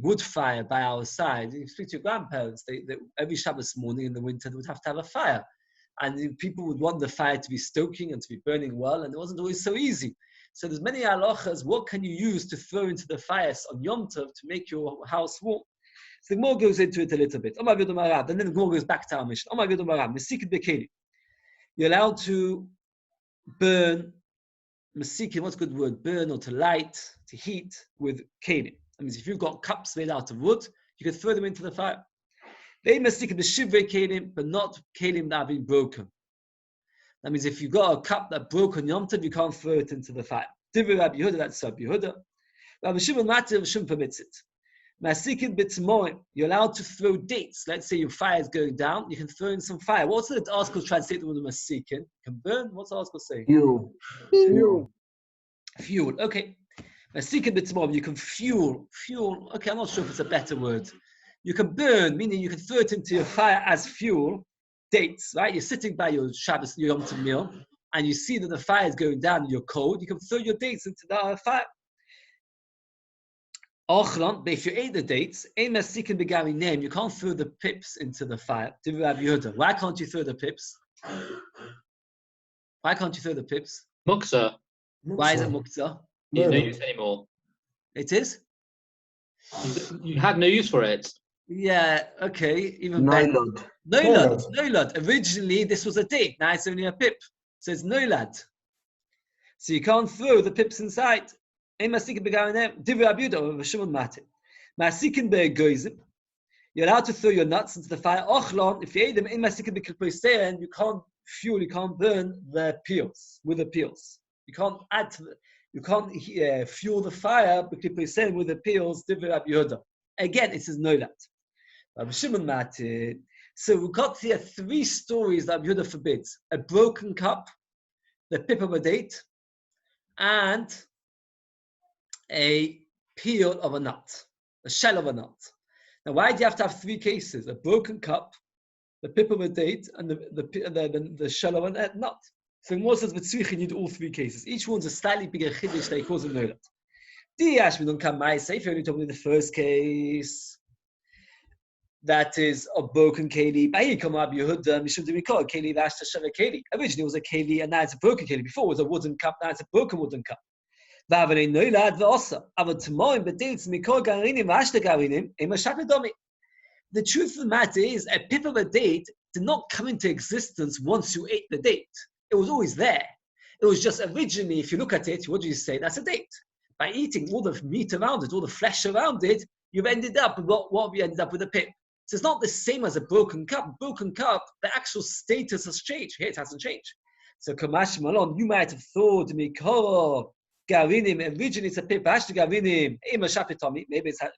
wood fire by our side. You speak to your grandparents, they every Shabbos morning in the winter they would have to have a fire. And people would want the fire to be stoking and to be burning well, and it wasn't always so easy. So there's many halachas. What can you use to throw into the fires on Yom Tov to make your house warm? So the Gemara goes into it a little bit. And then the Gemara goes back to our mission. You're allowed to burn, mesikin, what's a good word? Burn or to light, to heat with kelim. That means if you've got cups made out of wood, you can throw them into the fire. They mesikin the shivrei kelim, but not kelim that have been broken. That means if you've got a cup that broke on Yom Tov, you can't throw it into the fire. Divrei Rabbi Yehuda, that's Rabbi Yehuda. Rabbi Shimon Matir, Shimon permits it. Masikin b'tzmoim, you're allowed to throw dates. Let's say your fire is going down, you can throw in some fire. What's the article translated with masikin? Can burn? What's the article saying? Fuel. Fuel, okay. Masikin b'tzmoim, you can fuel. Okay, I'm not sure if it's a better word. You can burn, meaning you can throw it into your fire as fuel. Dates, right? You're sitting by your Shabbos, your Yom Tov meal, and you see that the fire is going down and you're cold, you can throw your dates into the fire. But if you ate the dates, you can't throw the pips into the fire. Why can't you throw the pips? Why can't you throw the pips? Muksa. Why is it muktzah? It's no use anymore. It is? You had no use for it. Yeah, okay, even better. Noilad. Originally, this was a date. Now it's only a pip. So it's noilad. So you can't throw the pips inside. You're allowed to throw your nuts into the fire. If you ate them, you can't fuel, you can't burn the peels with the peels. You can't add to you can't fuel the fire with the peels. Again, it says noilad. So we got here 3 stories that Yehuda forbids: a broken cup, the pip of a date, and a peel of a nut, a shell of a nut. Now, why do you have to have 3 cases? A broken cup, the pip of a date, and the shell of a nut. So Moses says with tzricha, you need all 3 cases. Each one's a slightly bigger chiddush that he calls a noilad. If you only told me the first case, that is a broken keli. Originally it was a keli, and now it's a broken keli. Before it was a wooden cup, now it's a broken wooden cup. The truth of the matter is, a pip of a date did not come into existence once you ate the date. It was always there. It was just originally, if you look at it, what do you say? That's a date. By eating all the meat around it, all the flesh around it, you've ended up with what we ended up with a pip. So it's not the same as a broken cup. Broken cup, the actual status has changed. Here it hasn't changed. So Kamash Malon, you might have thought Mikoro Garinim, originally it's a pip, Garinim,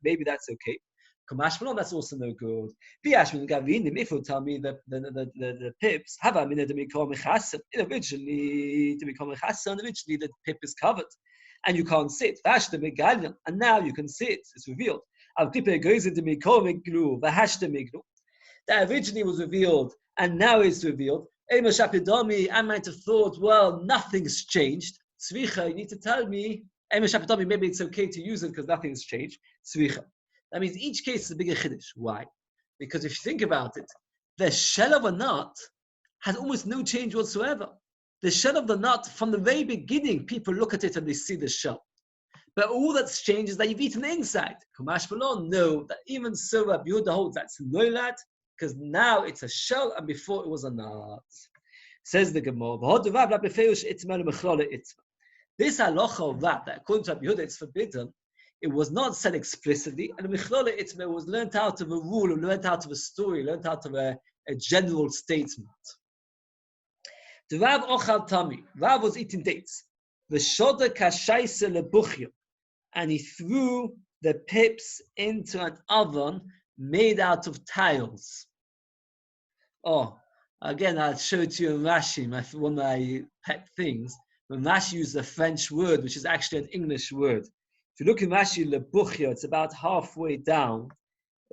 maybe that's okay. Kamash Malon, that's also no good. Garinim, if you tell me the pips, originally the pip is covered. And you can't sit. And now you can sit. It's revealed. That originally was revealed, and now it's revealed. I might have thought, well, nothing's changed. Tzvicha, you need to tell me, maybe it's okay to use it because nothing's changed. Tzvicha. That means each case is a bigger chiddush. Why? Because if you think about it, the shell of a nut has almost no change whatsoever. The shell of the nut, from the very beginning, people look at it and they see the shell. But all that's changed is that you've eaten the inside. Kumash Balon, no, that even so, Rabbi Yehuda holds that's noilad, because now it's a shell and before it was a nut. Says the Gemara, this halacha of that according to Rabbi Yehuda, it's forbidden. It was not said explicitly, and the Michlala Itzma was learned out of a rule, or learned out of a story, learned out of a general statement. The Rav Ochal Tami, Rav was eating dates. The Shoda Kashaisa Lebuchya, and he threw the pips into an oven made out of tiles. Oh, again, I'll show it to you in Rashi, one of my pet things. When Rashi uses a French word, which is actually an English word. If you look in Rashi, Lebuchya, it's about halfway down.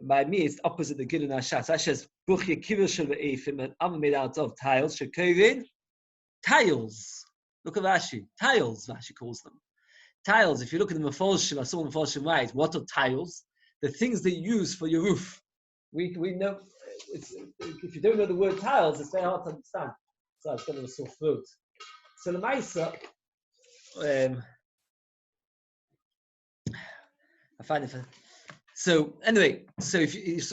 By me, it's opposite the Gilun Hashas. Rashi says, Buchya Kivir Shel Ve'efim, an oven made out of tiles. Shekovin, tiles. Look at Rashi. Tiles, Rashi calls them. Tiles, if you look at the Mefolshim, I saw the Mefolshim right, what are tiles? The things they use for your roof. We know, if you don't know the word tiles, it's very hard to understand. So it's got a sore throat. So the Maisa, I find it. So anyway, so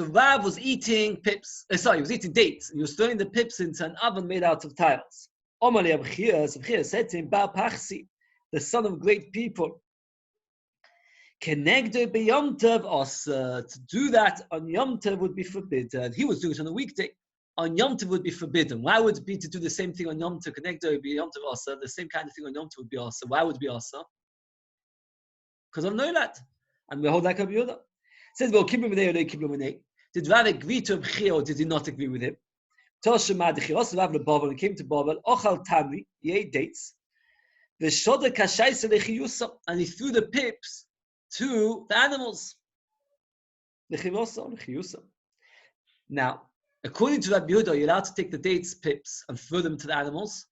Rav was eating pips. He was eating dates. And he was throwing the pips into an oven made out of tiles. Omali Abchia said to him, Bar Pachsi, the son of great people, Kenegdo be Yom Tov Osa, to do that on Yom Tov would be forbidden. He was doing it on a weekday. On Yom Tov would be forbidden. Why would it be to do the same thing on Yom Tov? Kenegdo be Yom Tov Osa, the same kind of thing on Yom Tov would be Osa. Why would it be Osa? Because of Noilat. And we hold like Rabbi Yehuda. It says, well, did Rav agree to Abchia or did he not agree with him? Rav came to Babel, Ochal Tamri, he ate dates. The Shoda Kashaisa Lechiyusa, and he threw the pips to the animals. Now, according to Rabbi Yehuda, are you allowed to take the dates pips and throw them to the animals?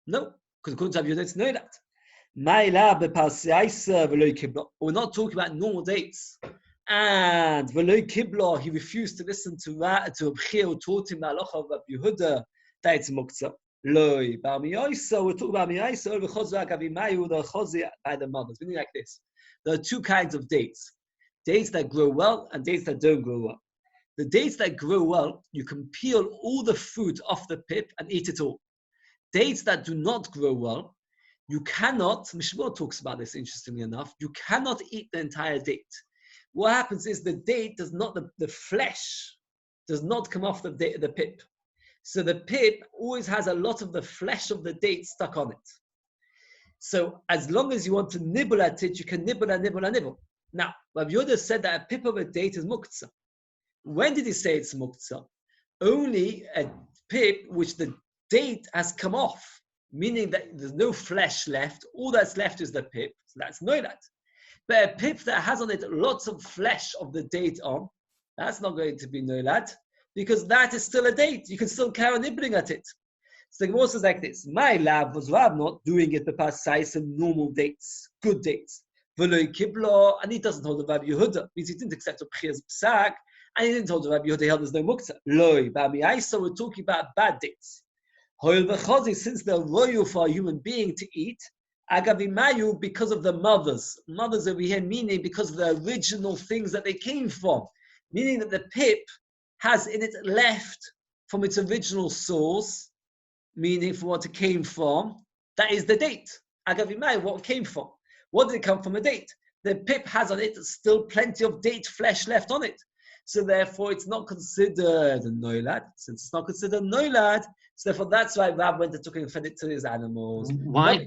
No, because according to Rabbi Yehuda, it's no that. We're not talking about normal dates. And he refused to listen to Abchia, who taught him the halacha of Rabbi Yehuda that it's muktzah. We're talking about Miyaisa, by the mothers. Meaning like this. There are two kinds of dates. Dates that grow well and dates that don't grow well. The dates that grow well, you can peel all the fruit off the pip and eat it all. Dates that do not grow well, you cannot, Mishmor talks about this interestingly enough, you cannot eat the entire date. What happens is the date does not, the flesh does not come off the pip. So the pip always has a lot of the flesh of the date stuck on it. So as long as you want to nibble at it, you can nibble and nibble and nibble. Now, Rabbi Yehuda said that a pip of a date is muktzah. When did he say it's muktzah? Only a pip which the date has come off, meaning that there's no flesh left. All that's left is the pip. So that's noilat. But a pip that has on it lots of flesh of the date on, that's not going to be noilat, because that is still a date. You can still carry on nibbling at it. So the Gemara says like this: my lab was Rav not doing it because some normal dates, good dates. V'lo kiblo, and he doesn't hold the Rabbi Yehuda, means he didn't accept Abchia's psak, and he didn't hold the Rabbi Yehuda held there's no muktzah. Loi, b'amiyaisa, we're talking about bad dates. Hoil v'chozi, since they're royal for a human being to eat, agavimayu, because of the mothers. Mothers over here meaning because of the original things that they came from, meaning that the pip has in it left from its original source, meaning from what it came from, that is the date. Agavimai, what it came from. What did it come from? A date. The pip has on it still plenty of date flesh left on it. So therefore it's not considered a noilad. Since it's not considered a noilad, so therefore that's why Rab went and took and fed it to his animals. Why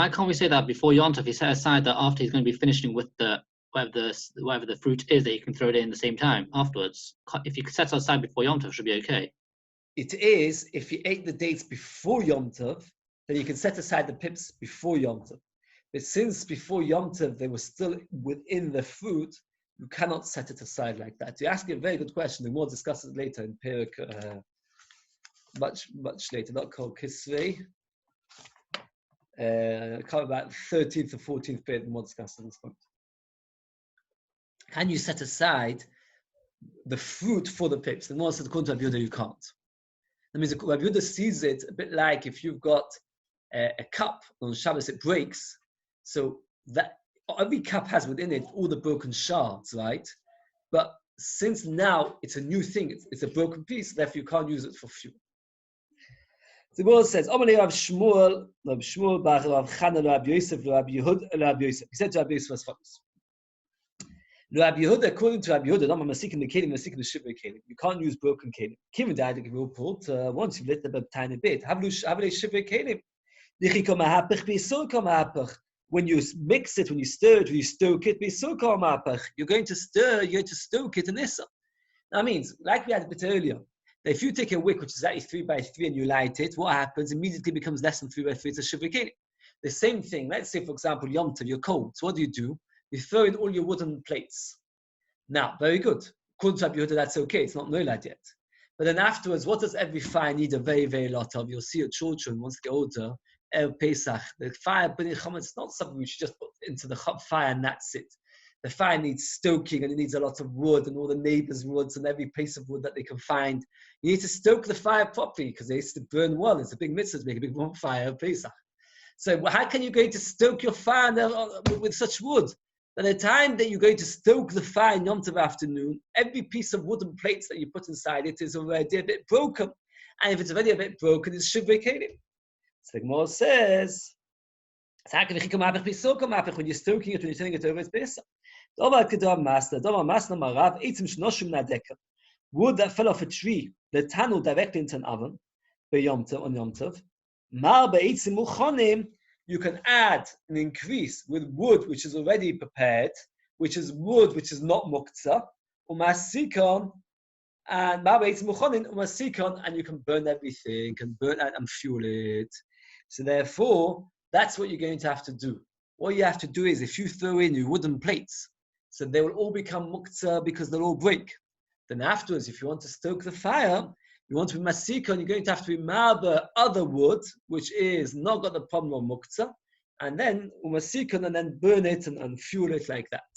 can't we say that before Yom Tov he set aside that after he's going to be finishing with whatever the fruit is that he can throw it in the same time afterwards? If you set it aside before Yom Tov, it should be okay. It is, if you ate the dates before Yom Tov, then you can set aside the pips before Yom Tov. But since before Yom Tov they were still within the fruit, you cannot set it aside like that. You're asking a very good question, and we'll discuss it later in Perek, much later, not called Kisvei. Come about 13th or 14th Perek, and we'll discuss at this point. Can you set aside the fruit for the pips? And more said, according to Rabbi Yehuda, you can't. That means Rabbi Yehuda sees it a bit like if you've got a cup on Shabbos, it breaks. So that every cup has within it all the broken shards, right? But since now it's a new thing, it's a broken piece, therefore you can't use it for fuel. The Gemara says, "Amalei Rav Shmuel bar Rav Chana Rav Yosef Rav Yehuda Yosef." He said to Rav Yosef as follows: Rav Yehuda, according to Rav Yehuda, not masikin the kelim, masikin the shivre kelim. You can't use broken kelim. Kimin died to give a report once you've lit the tiny bit. Havlu shivre kelim. When you mix it, when you stir it, when you stoke it, you're going to stir, you're going to stoke it in Issa. That means, like we had a bit earlier, that if you take a wick, which is actually 3 by 3, and you light it, what happens? Immediately becomes less than 3 by 3. It's a shivre kelim. The same thing, let's say, for example, Yom Tov, you're cold. So what do? You throw in all your wooden plates. Now, very good. According to Rabbi Yehuda, that's okay. It's not noilad yet. But then afterwards, what does every fire need a very, very lot of? You'll see your children, once they get older, Pesach, the fire burning chametz, it's not something you should just put into the fire and that's it. The fire needs stoking and it needs a lot of wood and all the neighbors' woods and every piece of wood that they can find. You need to stoke the fire properly because they used to burn well. It's a big mitzvah to make a big bonfire of Pesach. So how can you go to stoke your fire with such wood? By the time that you're going to stoke the fire in Yom Tov afternoon, every piece of wooden plates that you put inside it is already a bit broken. And if it's already a bit broken, it's shivrei kelim. So the Gemara says, when you're stoking it, when you're turning it over, it's Pesach. Wood that fell off a tree, the tannel directly into an oven, on Yom Tov. You can add and increase with wood which is already prepared, which is wood which is not muktzah, and you can burn everything and burn and fuel it. So therefore, that's what you're going to have to do. What you have to do is, if you throw in your wooden plates, so they will all become muktzah because they'll all break. Then afterwards, if you want to stoke the fire, you want to be masikon, you're going to have to be marba other wood, which is not got the problem of muktzah, and then masikon and then burn it and fuel it like that.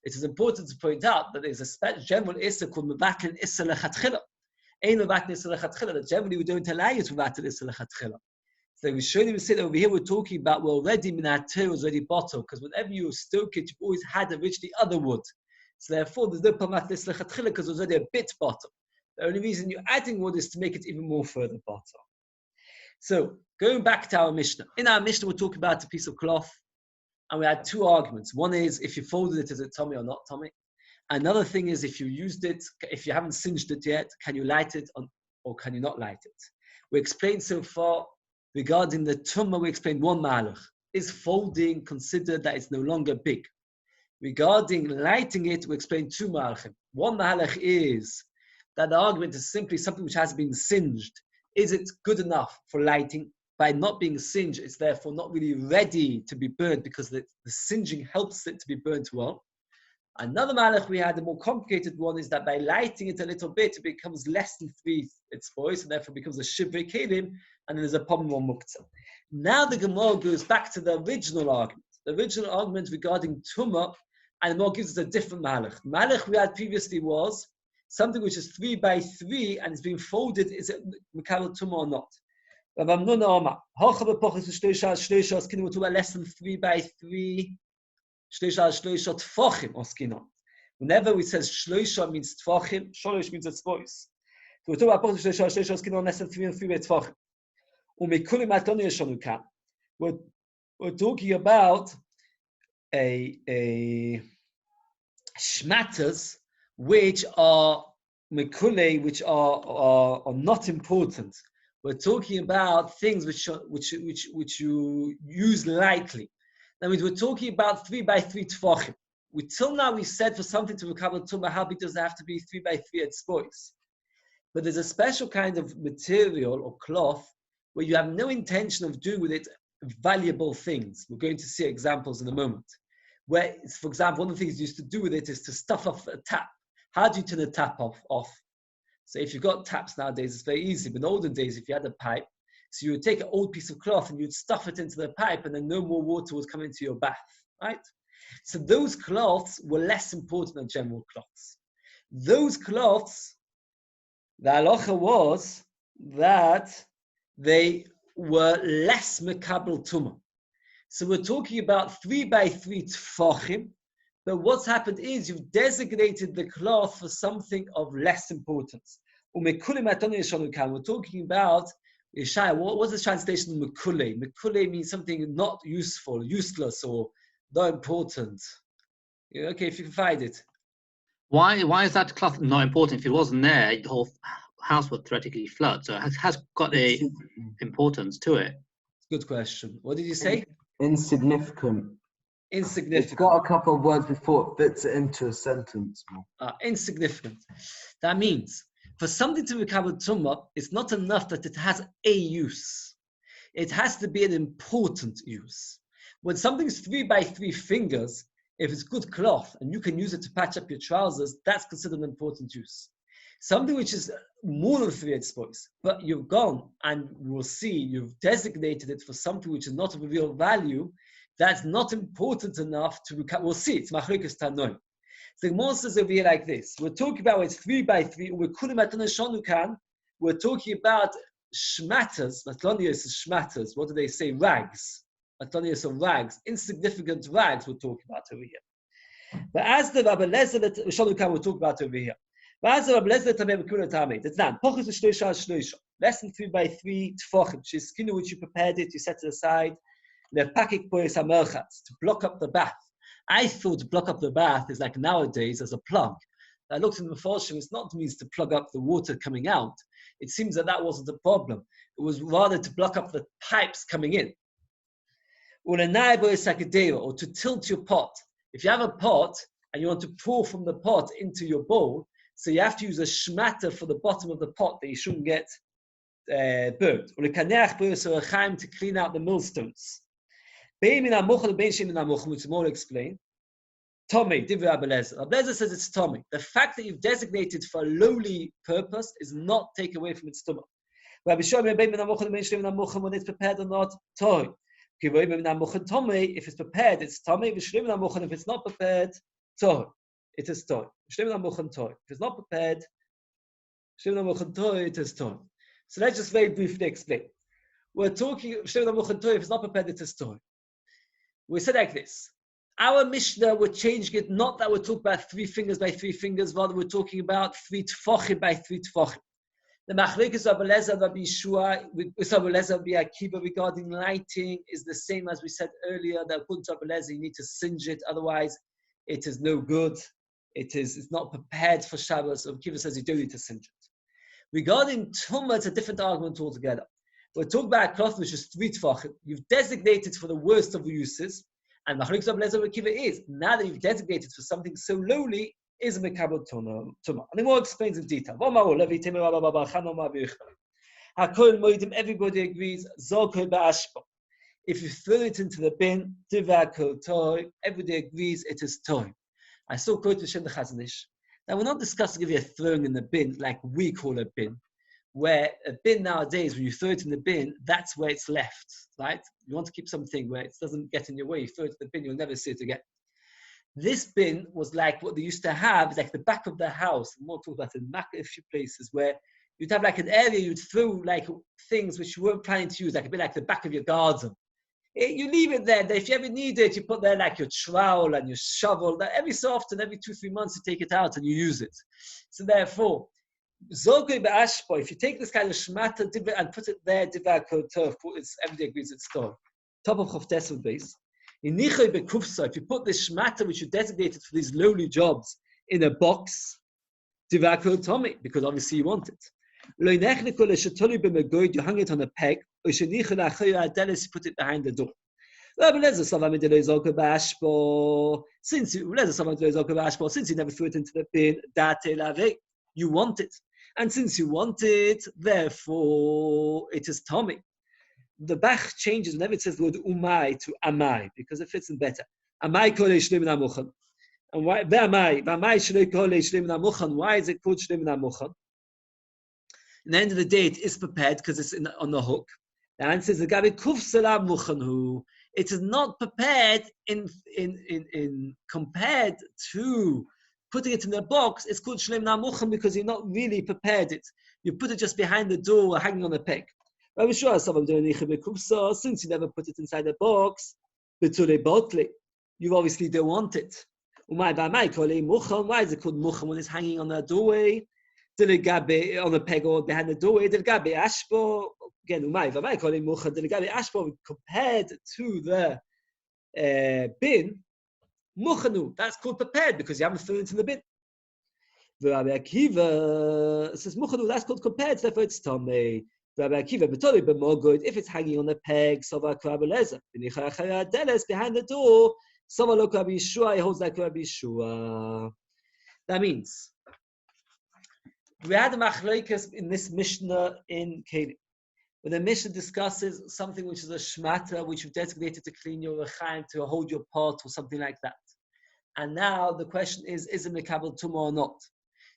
It is important to point out that there's a general issa called mevatel issa lechatchila. Ein mevatel issa lechatchila, that generally we don't allow you to mevatel issa lechatchila. So we said over here we're talking about we're already minatir was already bottled, because whenever you stoke it, you've always had originally other wood. So therefore there's no problem with this lechatchila because it's already a bit bottled. The only reason you're adding wood is to make it even more further bottled. So going back to our Mishnah. In our Mishnah we're talking about a piece of cloth, and we had two arguments. One is if you folded it, is it tummy or not tummy? Another thing is if you used it, if you haven't singed it yet, can you light it or can you not light it? We explained so far regarding the tumah, we explained one malach. Is folding considered that it's no longer big? Regarding lighting it, we explained two malachim. One malach is that the argument is simply something which has been singed. Is it good enough for lighting? By not being singed, it's therefore not really ready to be burned because the singeing helps it to be burnt well. Another malach we had, a more complicated one, is that by lighting it a little bit, it becomes less than 3 its voice, and therefore becomes a shivrei kelim, and there's a problem on muktzah. Now the Gemara goes back to the original argument. The original argument regarding tumah, and the Gemara gives us a different malach. The malach we had previously was something which is 3 by 3 and it's being folded, is it mekabel tumah or not? We're talking about less than 3 by 3. Whenever we say shloisha means tfachim, shloish means its voice. So we're talking about less than 3 and 3 by tfachim. We're talking about a shmatters which are mekule, which are not important. We're talking about things which you use lightly. That means we're talking about 3 by 3 tefachim. Till now we said for something to recover tumah, how big does it have to be 3 by 3 at voice? But there's a special kind of material or cloth where you have no intention of doing with it valuable things. We're going to see examples in a moment. Where, for example, one of the things you used to do with it is to stuff off a tap. How do you turn a tap off? So if you've got taps nowadays, it's very easy. But in olden days, if you had a pipe, so you would take an old piece of cloth and you'd stuff it into the pipe and then no more water would come into your bath, right? So those cloths were less important than general cloths. Those cloths, the halacha was that they were less mekabel tumah. So we're talking about 3 by 3 tfachim, but what's happened is you've designated the cloth for something of less importance. We're talking about, what's the translation of mekule? Mekule means something not useful, useless, or not important. Yeah, okay, if you can find it. Why is that cloth not important? If it wasn't there, the whole house would theoretically flood. So it has got a importance to it. Good question. What did you say? Insignificant. It's Insignificant. got a couple of words before it fits it into a sentence. Insignificant. That means for something to become a tumah, it's not enough that it has a use. It has to be an important use. When something's 3 by 3 fingers, if it's good cloth and you can use it to patch up your trousers, that's considered an important use. Something which is more than 3 etzbos, but you've gone and we'll see you've designated it for something which is not of a real value, that's not important enough to become. We'll see. It's machlokes tanoim. So the Gemara says over here like this. We're talking about it's 3 by 3. We're talking about shmatters. Matlonius is shmatters. What do they say? Rags. Matlonius of rags. Insignificant rags we're talking about over here. But as the Rabbi Lezer that Shanukan we're talking about over here. But as the Rabbi Lezer Tamei B'Kula Tamei. That's not. Pochus Shloisha Shloisha. Less than 3 by 3 tefachim. Which is skin which you prepared it, you set it aside. To block up the bath. I thought to block up the bath is like nowadays as a plug. I looked in the Mefarshim, it's not means to plug up the water coming out. It seems that wasn't the problem. It was rather to block up the pipes coming in. Or to tilt your pot. If you have a pot and you want to pour from the pot into your bowl, so you have to use a shmatter for the bottom of the pot that you shouldn't get burnt. Or to clean out the millstones. Which more explain. Tommy, Divrei Rabbi Lezer. Rabbi Lezer says it's Tommy. The fact that you've designated for a lowly purpose is not take away from its tumah. Rabbi Shlomo, when it's prepared or not, Toy. If it's prepared, it's Tommy. If it's not prepared, Toy. It is Toy. If it's not prepared, it is Toy. So let's just very briefly explain. We're talking, if it's not prepared, it is Toy. We said like this. Our Mishnah, we're changing it, not that we're talking about 3 fingers by 3 fingers, rather we're talking about 3 tefachim by 3 tefachim. The machlokes of Rabbi Lezer, Rabbi Yehoshua, with Rabbi Lezer, Rabbi Akiva regarding lighting is the same as we said earlier, that according to Rabbi Lezer, you need to singe it, otherwise it is no good. It's not prepared for Shabbos. Rabbi Akiva says you don't need to singe it. Regarding Tumah, it's a different argument altogether. We're talking about a cloth which is 3 tefachim. You've designated for the worst of the uses, and machlokes of Lezer Akiva is now that you've designated for something so lowly is a mekabel tumah. And the more explains in detail. Everybody agrees. If you throw it into the bin, everybody agrees it is toy. I saw quote to Shem the Chazon Ish. Now we're not discussing if you're throwing in the bin like we call a bin. Where a bin nowadays, when you throw it in the bin, that's where it's left, right? You want to keep something where it doesn't get in your way. You throw it in the bin, you'll never see it again. This bin was like what they used to have, like the back of the house. More talk about in a few places where you'd have like an area you'd throw like things which you weren't planning to use, like a bit like the back of your garden. You leave it there. If you ever need it, you put there like your trowel and your shovel. Every so often, every 2-3 months, you take it out and you use it. So therefore, if you take this kind of shmata and put it there, everybody agrees it's store. Top of Chavtes base. If you put this shmata which you designated for these lowly jobs in a box, because obviously you want it. You hang it on a peg, you put it behind the door. Since you never threw it into the bin, you want it. And since you want it, therefore it is Tommy. The Bach changes whenever it says the word umai to amai, because it fits in better. Amai kolei shleim namuchan. And why amai shlei kolei shleim namuchan? Why is it called shleim namuchan? In the end of the day, it is prepared because it's on the hook. The answer is the gabi kuf salam muchanhu. It is not prepared in compared to putting it in the box. It's called shleim namuchan because you're not really prepared it. You put it just behind the door or hanging on a peg. Rabbi Shua, since you never put it inside the box, you obviously don't want it. Why is it called mucham when it's hanging on the doorway? On a peg or behind the doorway? Again, compared to the bin, muchanu, that's called prepared because you haven't thrown it in the bin. Rabbi Akiva says muchanu, that's called compared, therefore it's tamei. Rabbi Akiva, if it's hanging on a peg, behind the door, he holds like Rabbi Yeshua. That means we had a machlokes in this Mishnah in Kelim. When the Mishnah discusses something which is a shmata, which you've designated to clean your rechaim, to hold your pot or something like that. And now the question is it mekabel tumah or not?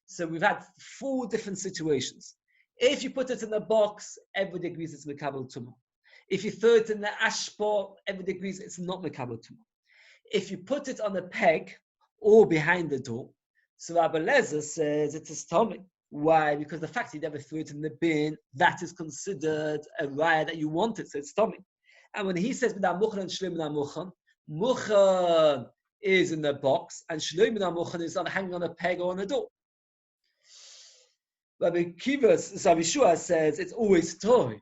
So we've had 4 different situations. If you put it in a box, everybody agrees it's mekabel tumah. If you throw it in the ashpot, everybody agrees it's not mekabel tumah. If you put it on a peg or behind the door, so Rabbi Lezer says it is tummy. Why? Because the fact you never threw it in the bin, that is considered a raya that you want it, so it's tummy. And when he says muchan and shloim muchan, muchan is in the box and shloim muchan is hanging on a peg or on a door. Rabbi Yeshua says it's always toy,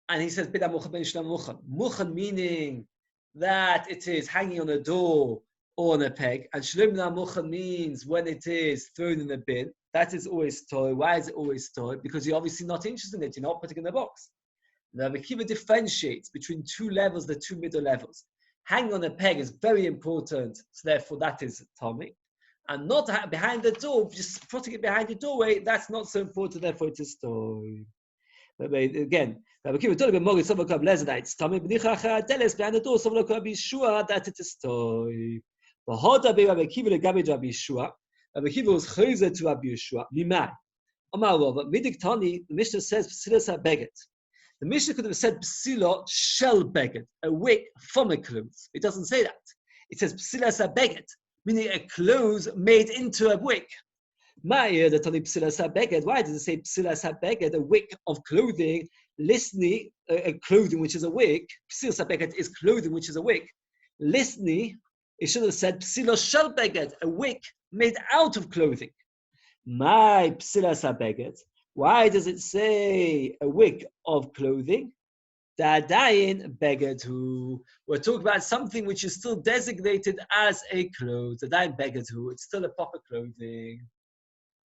and he says bida muchan ben shloim muchan. Muchan meaning that it is hanging on a door or on a peg, and shloim muchan means when it is thrown in the bin. That is always toy. Why is it always toy? Because you're obviously not interested in it. You're not putting it in the box. The Kiva differentiates between 2 levels, the 2 middle levels. Hanging on a peg is very important, so therefore that is Tommy. And not behind the door, just putting it behind the doorway, that's not so important, therefore it is toy. Again, Rabbi Kiva told him, it's Tommy, behind the door, that it is toy. Rabbi Kiva Rabbi Kiva was chayzer to Rabbi Yeshua. Mimai. Amar Rava. Midik Tani, the Mishnah says psilas ha-beget. The Mishnah could have said psila shel beget, a wick from a clothes. It doesn't say that. It says psilas ha-beget, meaning a clothes made into a wick. Ma'ir the Tani psilas ha-beget. Why does it say psilas ha-beget, a wick of clothing? Listening, a clothing which is a wick. Psilas ha-beget is clothing which is a wick. Listening, it should have said psila shel beget, a wick made out of clothing. My psilas ha-beget. Why does it say a wick of clothing? Da'adayin begetu. We're talking about something which is still designated as a clothes. Da'adayin begetu. It's still a proper clothing.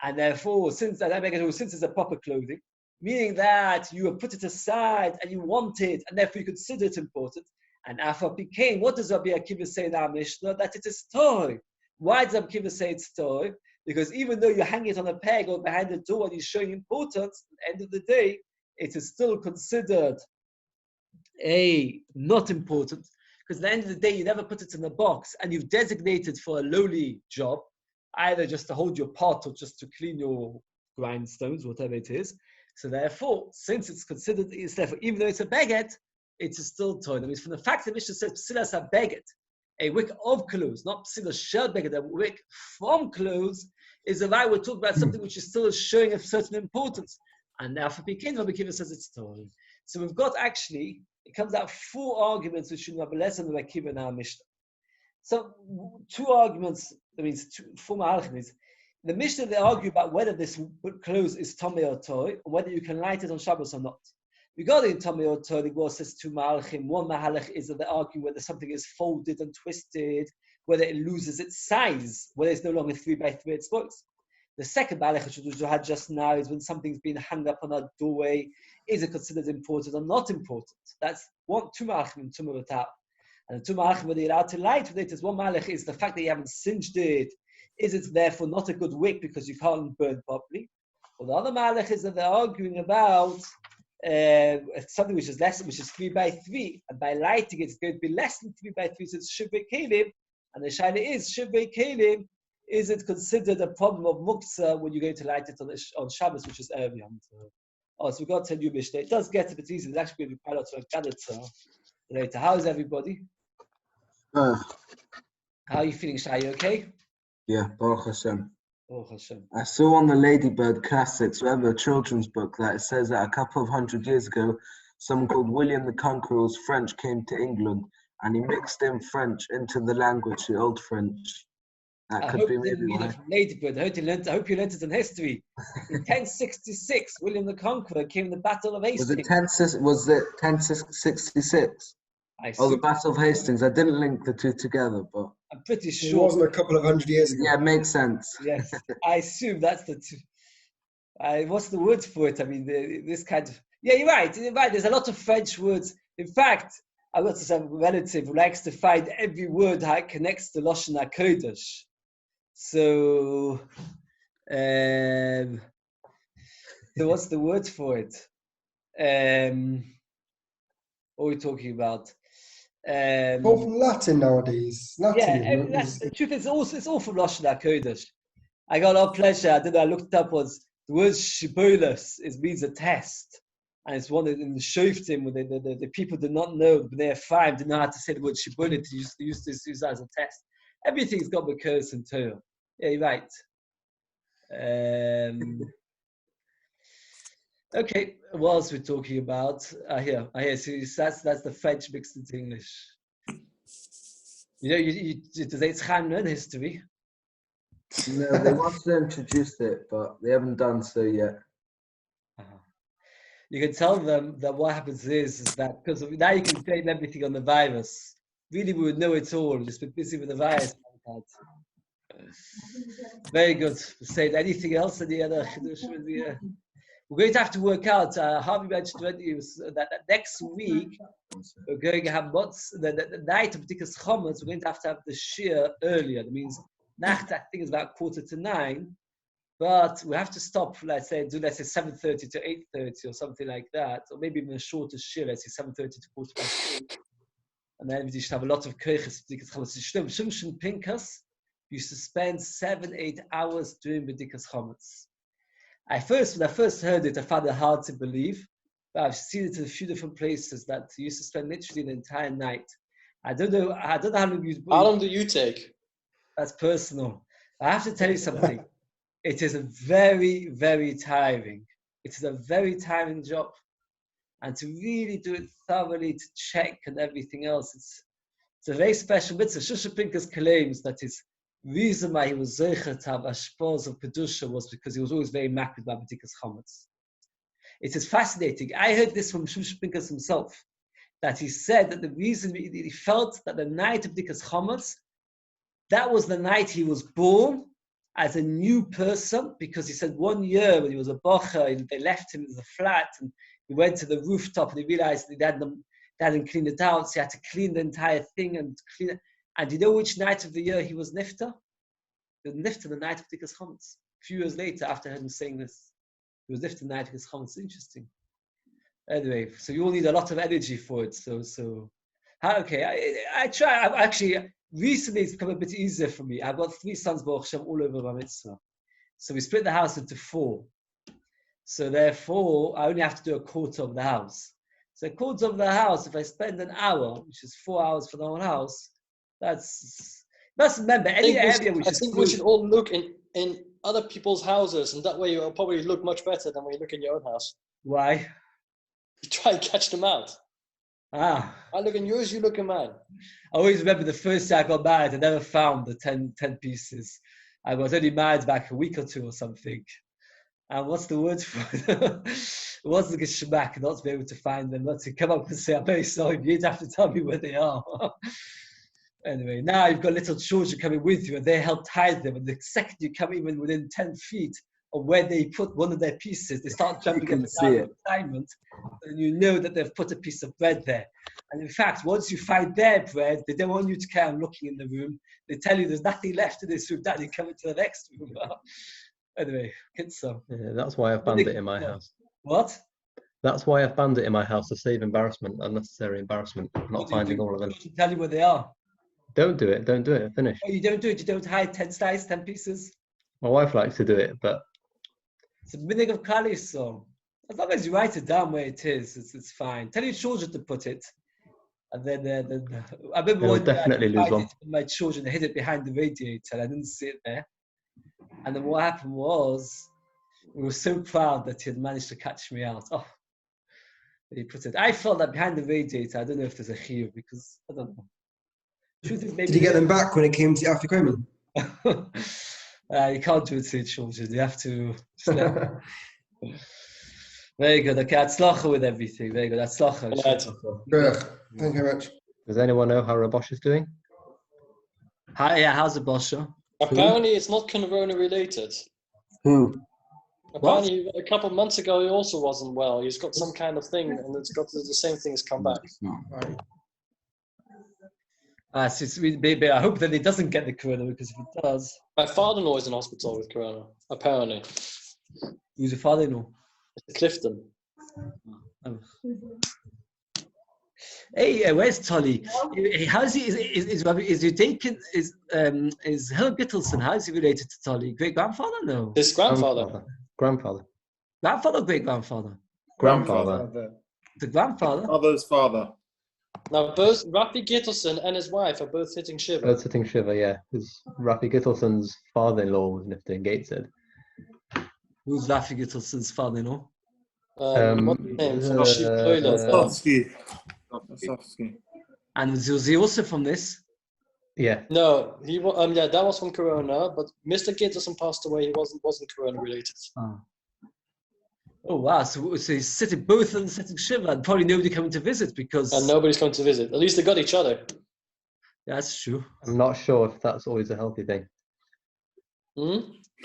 And therefore, since da'adayin begetu, since it's a proper clothing, meaning that you have put it aside and you want it, and therefore you consider it important. And Afa became, what does Rabbi Akiva say in our Mishnah? That it is toy. Why does Rabbi Akiva say it's toy? Because even though you hang it on a peg or behind the door and you're showing importance, at the end of the day, it is still considered not important. Because at the end of the day, you never put it in a box and you've designated for a lowly job, either just to hold your pot or just to clean your grindstones, whatever it is. So therefore, since it's considered, it's therefore, even though it's a baguette, it is still toy. That means from the fact that Mishnah says psilas ha-beget, a wick of clothes, not psilas shel beget, a wick from clothes, is a lie. We're talking about something which is still showing a certain importance. And now for Pekin, Rabbi Kiva says it's toy. So we've got actually, it comes out 4 arguments between Rabbi Lezer and Rabbi Kiva in our Mishnah. So 2 arguments, that means 4 ma'alchim. The Mishnah, they argue about whether this clothes is tomei or toy, or whether you can light it on Shabbos or not. Regarding tomei or toy, the Gemara says 2 ma'alchim. One mahalach is that they argue whether something is folded and twisted, whether it loses its size, whether it's no longer 3 by 3 exposed. The second mahalach, which we had just now, is when something's been hung up on a doorway, is it considered important or not important? That's 2 ma'alchim and 2 ma'alchim. And the 2 ma'alchim, whether you're allowed to light with it, is 1 mahalach is the fact that you haven't singed it. Is it therefore not a good wick because you can't burn properly? Well, the other mahalach is that they're arguing about something which is 3 by 3, and by lighting it's going to be less than 3 by 3, so it's shivvei kelim. And the shaila is shivvei kelim. Is it considered a problem of muktzah when you're going to light it on Shabbos, which is erev Yom Tov? Oh, so we've got to tell you Mishnah. It does get a bit easy. There's actually going to be quite a lot of gadata later. How is everybody? How are you feeling, Shai? You okay? Yeah, Baruch Hashem. Baruch Hashem. I saw on the Ladybird Classics, whatever children's book, that it says that a couple of 100 years ago, someone called William the Conqueror's French came to England and he mixed in French into the language, the Old French. That I could hope be you didn't maybe mean why. it from ladybird. I hope you learned it in history. In 1066, William the Conqueror came in the Battle of Was it Hastings. 1066? I Oh, the assume, Battle of Hastings. I didn't link the two together, but I'm pretty It sure. wasn't a couple of 100 years ago. yeah, it makes sense. Yes, I assume that's the two. What's the word for it? I mean, this kind of. Yeah, you're right. You're right. There's a lot of French words. In fact, I've got some relative who likes to find every word how it connects to Lashon HaKodesh. So, so what's the word for it? What are we talking about? All from Latin nowadays. Latin, Yeah, that's the truth. It's all from Lashon HaKodesh. I got a lot of pleasure. I looked it up. Was the word shibolus means a test, and it's one that in the shoftim where the people did not know, but they're fine, didn't know how to say the word shibolit. They used to use that as a test. Everything's got the curse and Torah. Yeah, you're right. Okay, what else we're talking about? Here. So that's the French mixed into English. You know, does Eitz Chaim learn history? No, they want to introduce it, but they haven't done so yet. You can tell them that what happens is that because now you can blame everything on the virus. Really, we would know it all. Just been busy with the virus. Very good. Say anything else? Any other? We're going to have to work out. Harvey mentioned already that next week we're going to have the night of B'dikas Chometz. We're going to have the Shiur earlier. That means Nacht, I think, is about 8:45. But we have to stop, let's say 7:30 to 8:30 or something like that, or maybe even a shorter Shiur, let's say 7:30 to 8:45. And then we should have a lot of Kirches. Shimshon Pinkas used to spend 7-8 hours doing B'dikas Chometz. When I first heard it, I found it hard to believe, but I've seen it in a few different places that he used to spend literally the entire night. I don't know how long you. How long do you take? That's personal. I have to tell you something. It is a very, very tiring. It is a very tiring job, and to really do it thoroughly, to check and everything else, it's a very special mitzvah. Shusha Pinkas claims that his reason why he was zeicher to have ashpos of kedusha was because he was always very makbid by B'dikas Chometz. It is fascinating. I heard this from Shusha Pinkas himself, that he said that the reason he felt that the night of B'dikas Chometz, that was the night he was born as a new person, because he said 1 year when he was a bocher, they left him in the flat and he went to the rooftop and he realized they hadn't cleaned it out, so he had to clean the entire thing and clean it. And do you know which night of the year he was nifter? He was nifter the night of B'dikas Chometz. A few years later, after I heard him saying this, he was nifter the night of B'dikas Chometz. Interesting. Anyway, so you all need a lot of energy for it. Okay, I try. Recently, it's become a bit easier for me. I've got 3 sons, Baruch Hashem, all over my mitzvah. So we split the house into 4. So therefore, I only have to do a quarter of the house. So a quarter of the house, if I spend an hour, which is 4 hours for the whole house, must remember, any area which is I think we should all look in other people's houses, and that way you'll probably look much better than when you look in your own house. Why? You try and catch them out. I look in yours, you look in mine. I always remember the first year I got married, I never found the 10 pieces. I was only married back a week or 2 or something. And what's the word for it? It wasn't a geschmack not to be able to find them, not to come up and say, I'm very sorry, you'd have to tell me where they are. Anyway, now you've got little children coming with you and they help hide them. And the second you come even within 10 feet of where they put one of their pieces, they start jumping up and down with excitement, and you know that they've put a piece of bread there. And in fact, once you find their bread, they don't want you to carry on looking in the room. They tell you there's nothing left in this room, Daddy, come into the next room. Anyway, so. Yeah, that's why I've banned it in my house. What? That's why I've banned it in my house, to save embarrassment, unnecessary embarrassment, not finding all of them. Tell you where they are. Don't do it, finish. Oh, you don't do it, you don't hide 10 slices, 10 pieces? My wife likes to do it, but... It's a meaning of Kali, so as long as you write it down where it is, it's fine. Tell your children to put it. And then I remember one day definitely lose one. My children hid it behind the radiator and I didn't see it there. And then what happened was, we were so proud that he had managed to catch me out. Oh, He puts it. I felt that behind the radiator, I don't know if there's a Shiur because I don't know. Truth is, maybe Did you get them back when it came to after Coleman? you can't do it to children. You have to. Very good. Okay, Hatzlacha with everything. Very good. Hatzlacha. Good. Thank you very much. Does anyone know how Rabosh is doing? How's the Bosha? Apparently, it's not corona related. Who? Apparently, a couple of months ago, he also wasn't well. He's got some kind of thing, and it's got the same thing has come back. So it's really big. I hope that he doesn't get the corona because if it does, My father-in-law is in hospital with corona. Apparently, who's your father-in-law? Clifton. Oh. Hey, where's Tolly? How's he? Is you taken? Is Herb Gittelson? How is he related to Tolly? Great grandfather? No. His grandfather. Grandfather. Grandfather or great grandfather? Grandfather. The grandfather. Mother's father. Now, both Rafi Gittelson and his wife are both hitting Shiva. Both sitting Shiva, yeah. Because Rafi Gittelson's father-in-law was Nifta Gateshead. Who's Rafi Gittelson's father-in-law? What's his name? From Shiva. Sofsky. And was he also from this? Yeah. No, he yeah, that was from corona. But Mr. Gittelson passed away. He wasn't corona related. Oh wow! So he's sitting both on sitting Shiva, and probably nobody coming to visit because. And nobody's coming to visit. At least they got each other. Yeah, that's true. I'm not sure if that's always a healthy thing.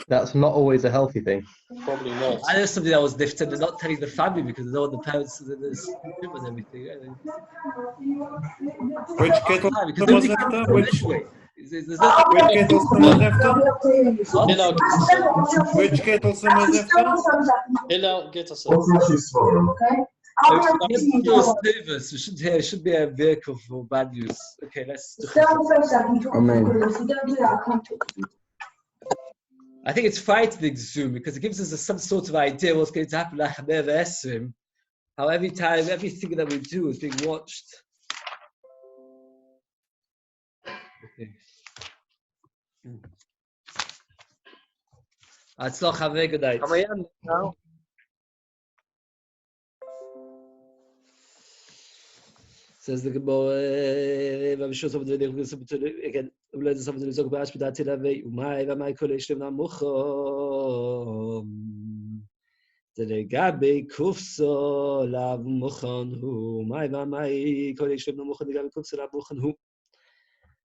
That's not always a healthy thing. Probably not. I know somebody that was lifted and not telling the family because they don't want the parents and everything. Which kettle Because was nobody after? comes Which anyway. There's no, which kettle was after? Hillel Gittelson. Which kettle was after? Hillel Gittelson. nervous. We should hear. It should be a vehicle for bad news. Okay, let's. I think it's frightening Zoom because it gives us some sort of idea what's going to happen. How every time, everything that we do is being watched. Okay. Hatzlacha, have a good night. Am I in now? Says the Gemara, again, לגבי קופסו לאו מוכן הוא, מאי ומאי כל יש לבנו מוכן לגבי קופסו לאו מוכן הוא,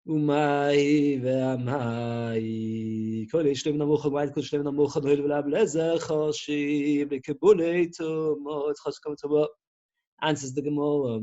ומאי ומאי כל יש לבנו מוכן, מאי כל יש לבנו מוכן הוא ולאו לזה חושים לקבולי תומות חשוב כמה תומות. Answers the Gemara